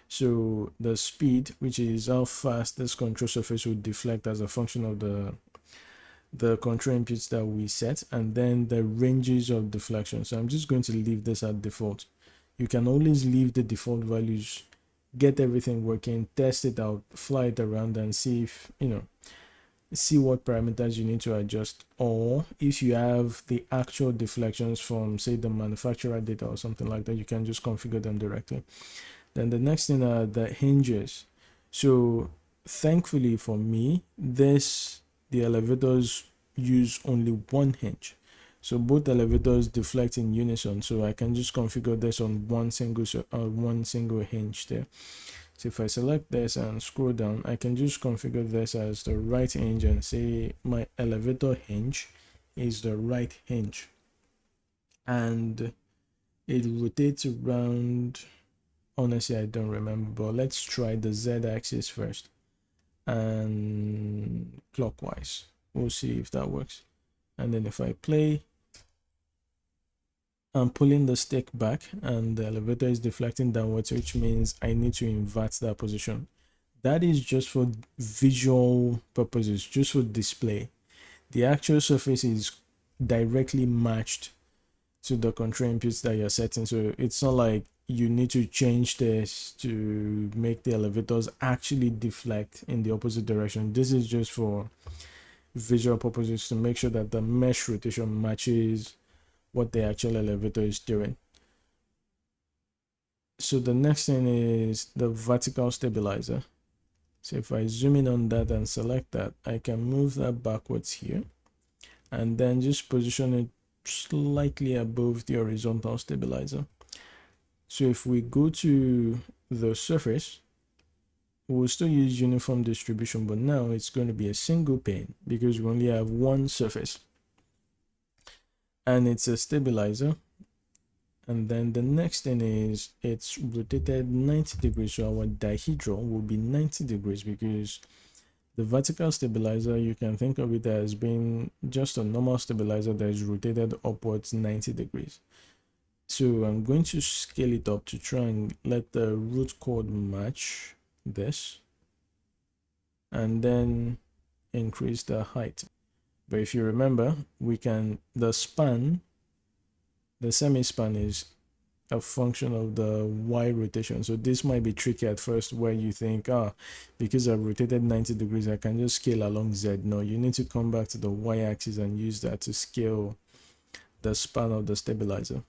So the speed, which is how fast this control surface will deflect as a function of the control inputs that we set, and then the ranges of deflection. So I'm just going to leave this at default. You can always leave the default values, get everything working, test it out, fly it around, and see if see what parameters you need to adjust, or if you have the actual deflections from say the manufacturer data or something like that, you can just configure them directly. Then the next thing are the hinges. So thankfully for me, the elevators use only one hinge, so both elevators deflect in unison, so I can just configure this on one single hinge there. So if I select this and scroll down, I can just configure this as the right hinge and say my elevator hinge is the right hinge, and it rotates around, honestly I don't remember, but let's try the z-axis first and clockwise. We'll see if that works. And then if I play, I'm pulling the stick back and the elevator is deflecting downwards, which means I need to invert that position. That is just for visual purposes, just for display. The actual surface is directly matched to the control inputs that you're setting, so it's not like you need to change this to make the elevators actually deflect in the opposite direction. This is just for visual purposes to make sure that the mesh rotation matches what the actual elevator is doing. So the next thing is the vertical stabilizer. So if I zoom in on that and select that, I can move that backwards here and then just position it slightly above the horizontal stabilizer. So if we go to the surface, we'll still use uniform distribution, but now it's going to be a single pane because we only have one surface and it's a stabilizer. And then the next thing is it's rotated 90 degrees, so our dihedral will be 90 degrees because the vertical stabilizer, you can think of it as being just a normal stabilizer that is rotated upwards 90 degrees. So I'm going to scale it up to try and let the root chord match this, and then increase the height. But if you remember, the semi-span is a function of the Y rotation. So this might be tricky at first where you think, because I've rotated 90 degrees, I can just scale along Z. No, you need to come back to the Y axis and use that to scale the span of the stabilizer.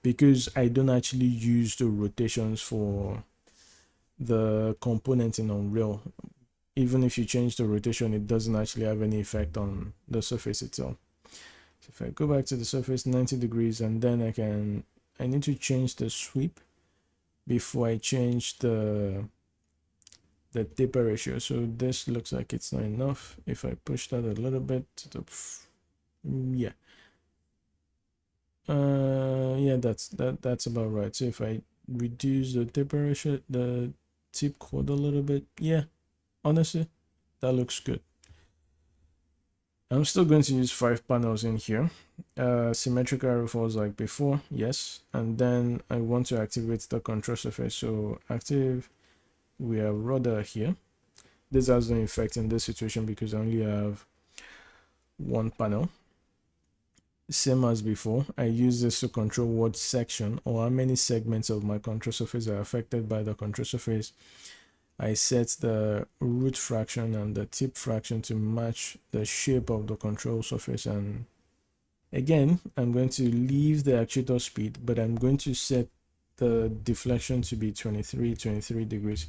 Because I don't actually use the rotations for the components in Unreal, even if you change the rotation, it doesn't actually have any effect on the surface itself. So if I go back to the surface 90 degrees, and then I need to change the sweep before I change the taper ratio. So this looks like it's not enough. If I push that a little bit, yeah, that's about right. So if I reduce the taper ratio, the tip chord a little bit, yeah, honestly, that looks good. I'm still going to use 5 panels in here. Symmetrical aerofoils like before, yes. And then I want to activate the control surface. So active we have rudder here. This has no effect in this situation because I only have one panel. Same as before, I use this to control what section or how many segments of my control surface are affected by the control surface. I set the root fraction and the tip fraction to match the shape of the control surface, and again I'm going to leave the actuator speed, but I'm going to set the deflection to be 23 degrees.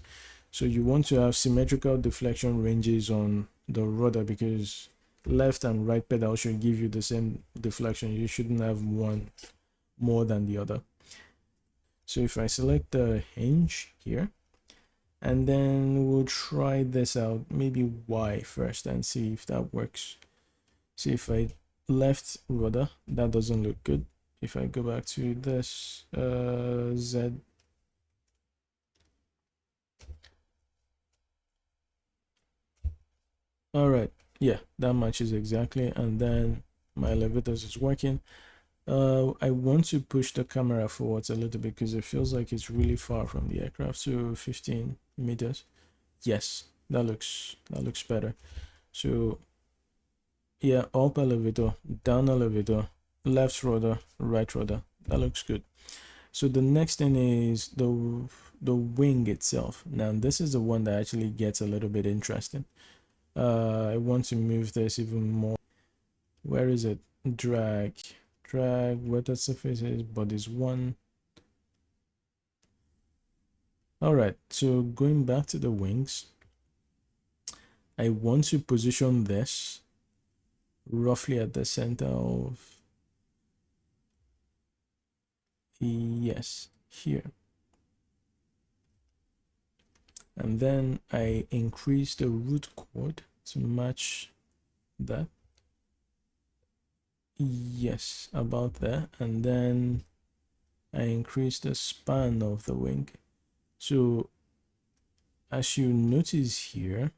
So you want to have symmetrical deflection ranges on the rudder because left and right pedal should give you the same deflection. You shouldn't have one more than the other. So if I select the hinge here, and then we'll try this out, maybe Y first, and see if that works. See if I left rudder, that doesn't look good. If I go back to this Z, all right, yeah, that matches exactly. And then my elevators is working. I want to push the camera forwards a little bit because it feels like it's really far from the aircraft. So 15 meters. Yes, that looks better. So yeah, up elevator, down elevator, left rudder, right rudder. That looks good. So the next thing is the wing itself. Now this is the one that actually gets a little bit interesting. I want to move this even more. Where is it? Drag, where the surface is, bodies 1. All right, so going back to the wings, I want to position this roughly at the center of, yes, here. And then I increase the root chord to match that. Yes, about there. And then I increase the span of the wing. So as you notice here,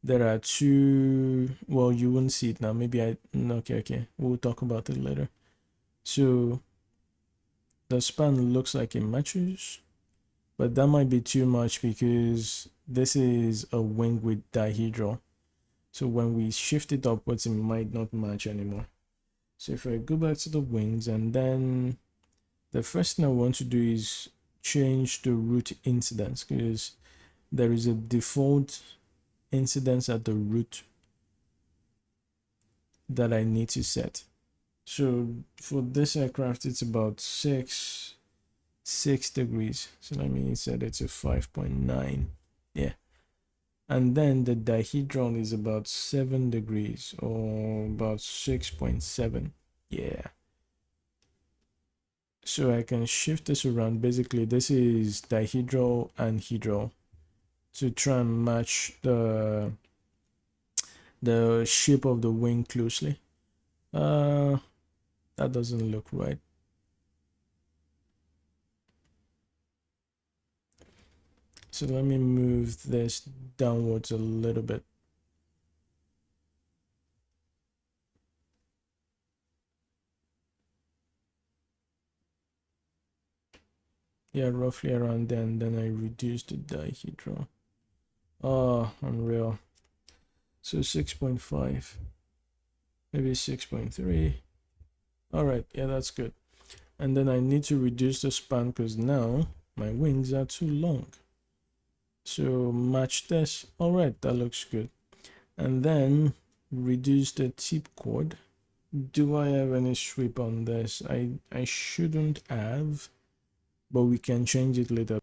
there are two, well, you won't see it now. Maybe okay, we'll talk about it later. So the span looks like it matches, but that might be too much because this is a wing with dihedral. So when we shift it upwards, it might not match anymore. So if I go back to the wings, and then the first thing I want to do is change the root incidence, because there is a default incidence at the root that I need to set. So for this aircraft, it's about 6 degrees. So let me set it to 5.9. Yeah. And then the dihedral is about 7 degrees, or about 6.7. Yeah. So I can shift this around. Basically, this is dihedral and hedral to try and match the shape of the wing closely. That doesn't look right. So let me move this downwards a little bit. Yeah, roughly around there, and then I reduce the dihedral. Oh, unreal. So 6.5, maybe 6.3. All right, yeah, that's good. And then I need to reduce the span because now my wings are too long. So match this. All right, that looks good. And then reduce the tip chord. Do I have any sweep on this? I shouldn't have, but we can change it later.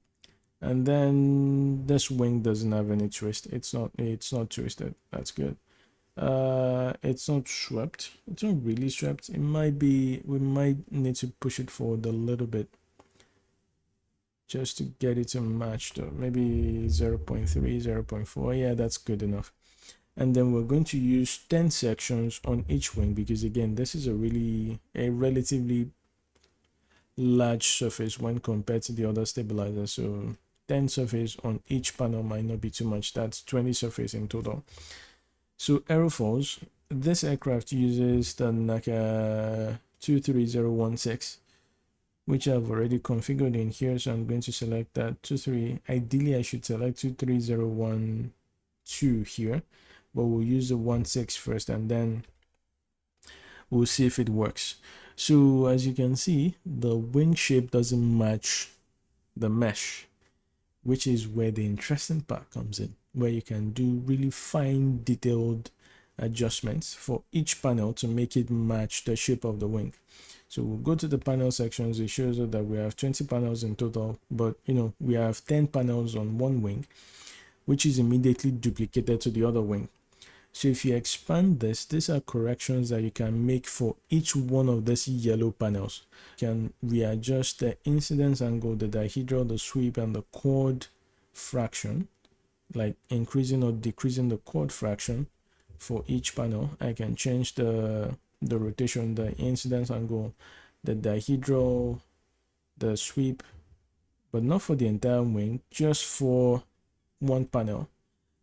And then this wing doesn't have any twist. It's not twisted. That's good. It's not swept. It's not really swept. It might be, we might need to push it forward a little bit just to get it to match though. Maybe 0.3, 0.4. Yeah, that's good enough. And then we're going to use 10 sections on each wing because again, this is a relatively large surface when compared to the other stabilizers. So 10 surface on each panel might not be too much. That's 20 surface in total. So aerofoils, this aircraft uses the NACA 23016, which I've already configured in here. So I'm going to select that 23. Ideally, I should select 23012 here, but we'll use the 16 first, and then we'll see if it works. So as you can see, the wing shape doesn't match the mesh, which is where the interesting part comes in, where you can do really fine detailed adjustments for each panel to make it match the shape of the wing. So we'll go to the panel sections. It shows us that we have 20 panels in total, but we have 10 panels on one wing, which is immediately duplicated to the other wing. So if you expand this, these are corrections that you can make for each one of these yellow panels. You can readjust the incidence angle, the dihedral, the sweep, and the chord fraction, like increasing or decreasing the chord fraction for each panel. I can change the rotation, the incidence angle, the dihedral, the sweep, but not for the entire wing, just for one panel.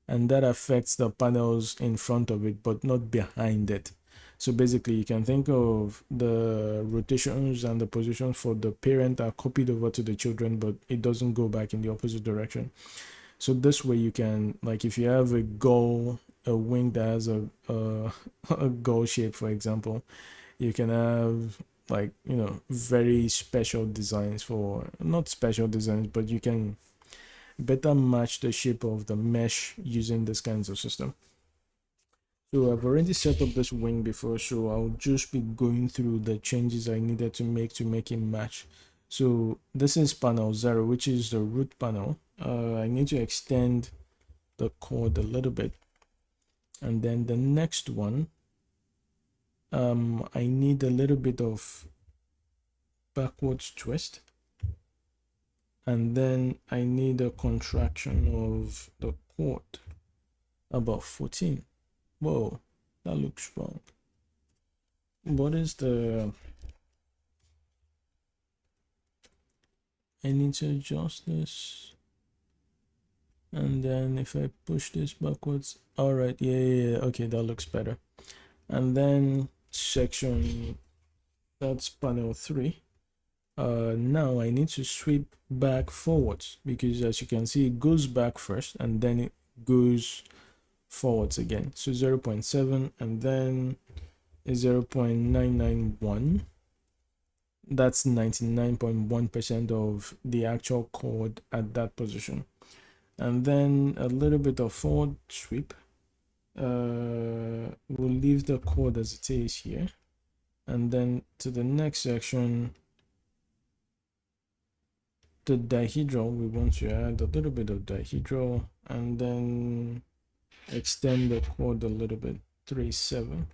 And that affects the panels in front of it, but not behind it. So basically, you can think of the rotations and the positions for the parent are copied over to the children, but it doesn't go back in the opposite direction. So this way you can, like if you have a wing that has a gull shape, for example, you can have like, very special designs for, not special designs, but you can better match the shape of the mesh using this kinds of system. So I've already set up this wing before, so I'll just be going through the changes I needed to make it match. So this is panel 0, which is the root panel. I need to extend the chord a little bit, and then the next one, I need a little bit of backwards twist, and then I need a contraction of the chord about 14. Whoa, that looks wrong. What is the, I need to adjust this, and then if I push this backwards, all right, yeah, okay, that looks better. And then section, that's panel 3. Now I need to sweep back forwards, because as you can see, it goes back first and then it goes forwards again. So 0.7 and then 0.991. That's 99.1% of the actual chord at that position. And then a little bit of forward sweep. We'll leave the chord as it is here. And then to the next section, the dihedral, we want to add a little bit of dihedral and then extend the chord a little bit. 3.7.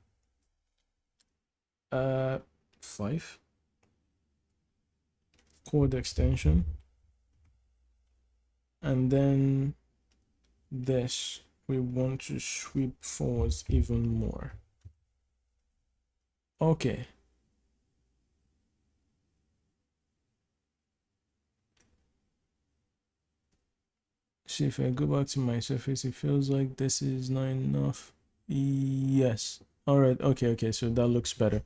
5. Chord extension. And then this, we want to sweep forwards even more. Okay. See, if I go back to my surface, it feels like this is not enough. Yes. All right. Okay. So that looks better.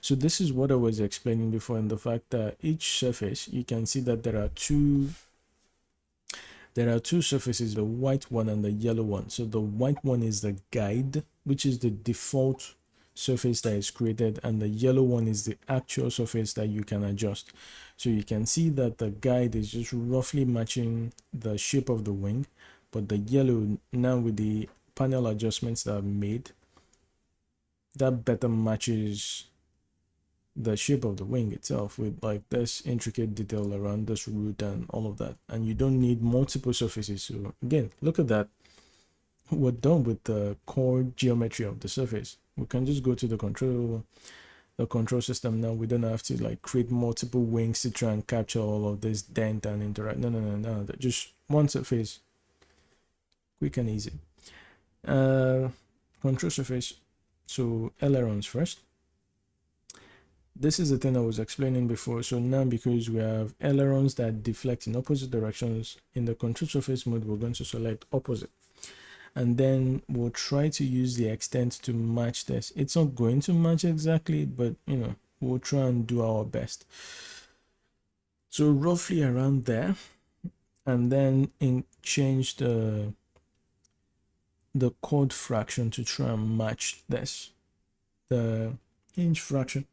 So this is what I was explaining before, and the fact that each surface, you can see that there are two surfaces, the white one and the yellow one. So the white one is the guide, which is the default surface that is created, and the yellow one is the actual surface that you can adjust. So you can see that the guide is just roughly matching the shape of the wing, but the yellow, now with the panel adjustments that I've made, that better matches the shape of the wing itself, with like this intricate detail around this root and all of that. And you don't need multiple surfaces. So again, look at that. We're done with the core geometry of the surface. We can just go to the control system now. We don't have to like create multiple wings to try and capture all of this dent and interact. No. Just one surface, quick and easy. Control surface. So ailerons first. This is the thing I was explaining before. So now, because we have ailerons that deflect in opposite directions, in the control surface mode, we're going to select opposite. And then we'll try to use the extent to match this. It's not going to match exactly, but we'll try and do our best. So roughly around there, and then change the chord fraction to try and match this. The hinge fraction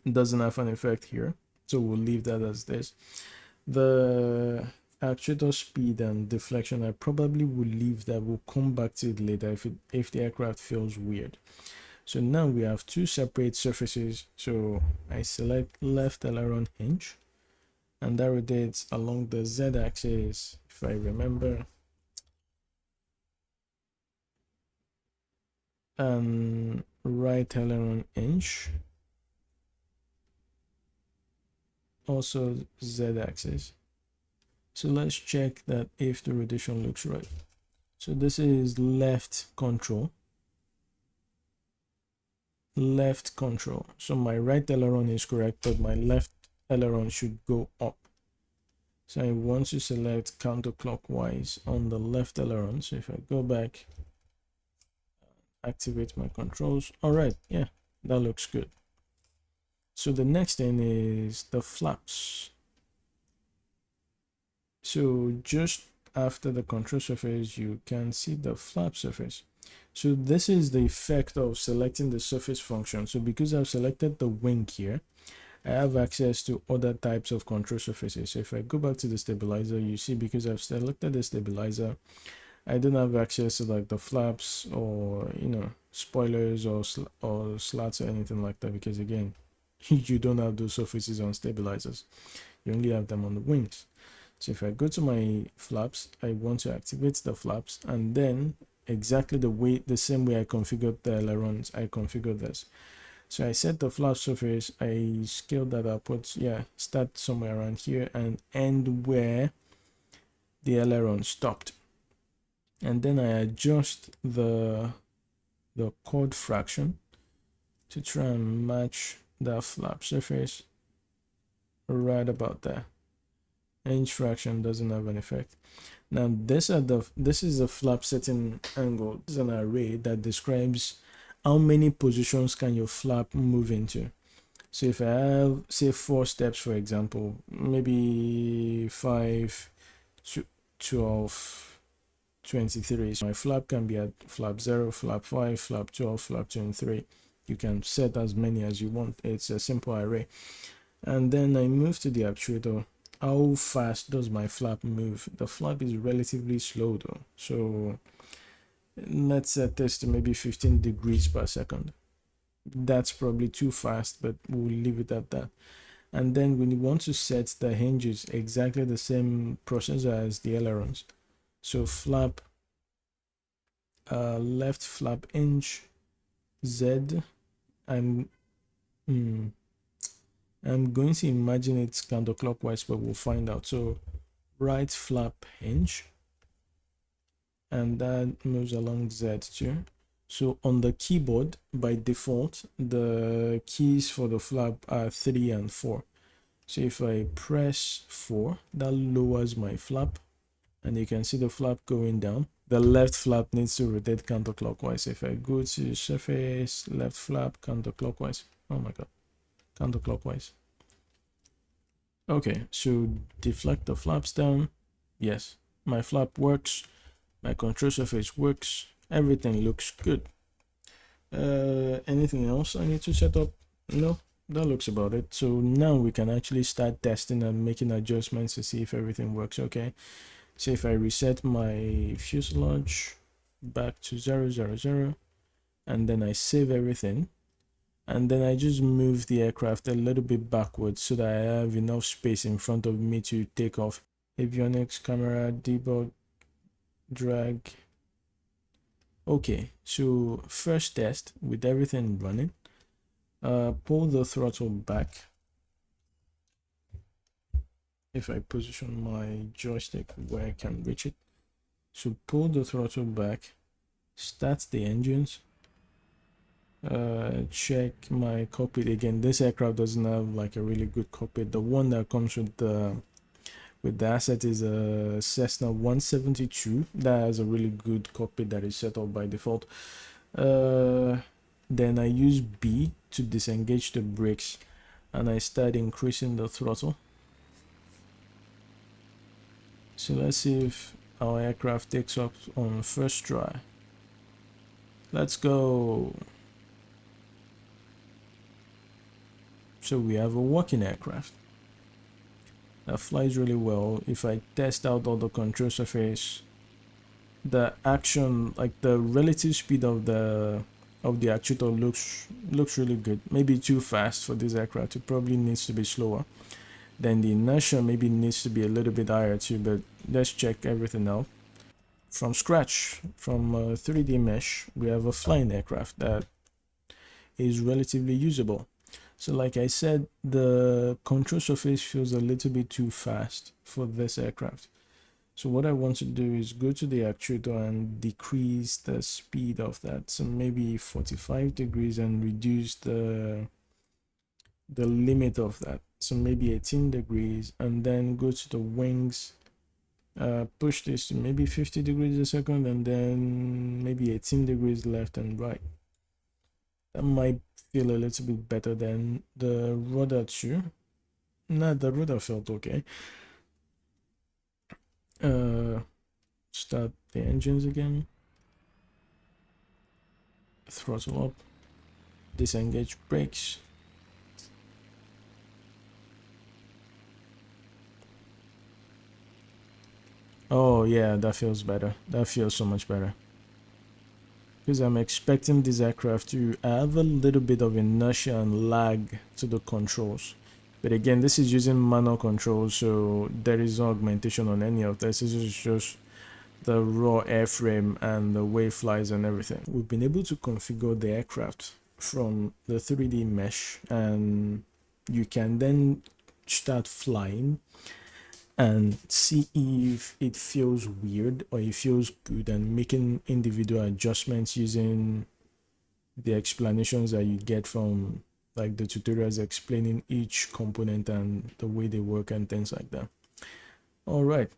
doesn't have an effect here, so we'll leave that as this. The actuator speed and deflection, I probably will leave that. We'll come back to it later if the aircraft feels weird. So now we have two separate surfaces. So I select left aileron hinge, and that rotates along the z-axis, if I remember. And right aileron hinge, also z-axis. So let's check that if the rotation looks right. So this is left control. Left control. So my right aileron is correct, but my left aileron should go up. So I want to select counterclockwise on the left aileron. So if I go back, activate my controls. All right, yeah, that looks good. So the next thing is the flaps. So just after the control surface, you can see the flap surface. So this is the effect of selecting the surface function. So because I've selected the wing here, I have access to other types of control surfaces. So if I go back to the stabilizer, you see because I've selected the stabilizer, I don't have access to like the flaps or, you know, spoilers or slats or anything like that, because again, you don't have those surfaces on stabilizers. You only have them on the wings. So if I go to my flaps, I want to activate the flaps, and then exactly the same way I configured the ailerons, I configure this. So I set the flap surface, I scale that upwards, yeah, start somewhere around here and end where the aileron stopped. And then I adjust the chord fraction to try and match that flap surface right about there. Hinge fraction doesn't have an effect. Now this is a flap setting angle. This is an array that describes how many positions can your flap move into. So if I have, say, 4 steps, for example, maybe 5, 12, 23. So my flap can be at flap 0, flap 5, flap 12, flap 23. You can set as many as you want. It's a simple array. And then I move to the actuator. How fast does my flap move? The flap is relatively slow though. So let's set this to maybe 15 degrees per second. That's probably too fast, but we'll leave it at that. And then when you want to set the hinges, exactly the same process as the ailerons. So flap, left flap hinge, Z. I'm going to imagine it's counterclockwise, but we'll find out. So right flap hinge, and that moves along Z too. So on the keyboard, by default, the keys for the flap are 3 and 4. So if I press 4, that lowers my flap, and you can see the flap going down. The left flap needs to rotate counterclockwise. If I go to surface, left flap, counterclockwise. Oh my god, counterclockwise. Okay, so deflect the flaps down. Yes, my flap works. My control surface works. Everything looks good. Anything else I need to set up? No, that looks about it. So now we can actually start testing and making adjustments to see if everything works okay. So if I reset my fuselage back to 000, and then I save everything, and then I just move the aircraft a little bit backwards so that I have enough space in front of me to take off. Avionics, camera, debug, drag. Okay, so first test with everything running. Pull the throttle back. If I position my joystick where I can reach it. So pull the throttle back, start the engines, check my cockpit. Again, this aircraft doesn't have like a really good cockpit. The one that comes with the asset is a Cessna 172 that has a really good cockpit that is set up by default. Then I use B to disengage the brakes, and I start increasing the throttle. So let's see if our aircraft takes off on first try. Let's go. So we have a working aircraft that flies really well. If I test out all the control surface, the action, like the relative speed of the actuator looks really good. Maybe too fast for this aircraft. It probably needs to be slower. Then the inertia maybe needs to be a little bit higher too, but let's check everything out. From scratch, from 3D mesh, we have a flying aircraft that is relatively usable. So like I said, the control surface feels a little bit too fast for this aircraft. So what I want to do is go to the actuator and decrease the speed of that. So maybe 45 degrees and reduce the limit of that. So maybe 18 degrees, and then go to the wings, push this to maybe 50 degrees a second, and then maybe 18 degrees left and right. That might feel a little bit better than the rudder too. Nah, the rudder felt okay. Start the engines again. Throttle up. Disengage brakes. Oh yeah, that feels better. That feels so much better. Because I'm expecting this aircraft to have a little bit of inertia and lag to the controls. But again, this is using manual controls, so there is no augmentation on any of this. This is just the raw airframe and the way it flies and everything. We've been able to configure the aircraft from the 3D mesh, and you can then start flying and see if it feels weird or it feels good, and making individual adjustments using the explanations that you get from like the tutorials explaining each component and the way they work and things like that. All right.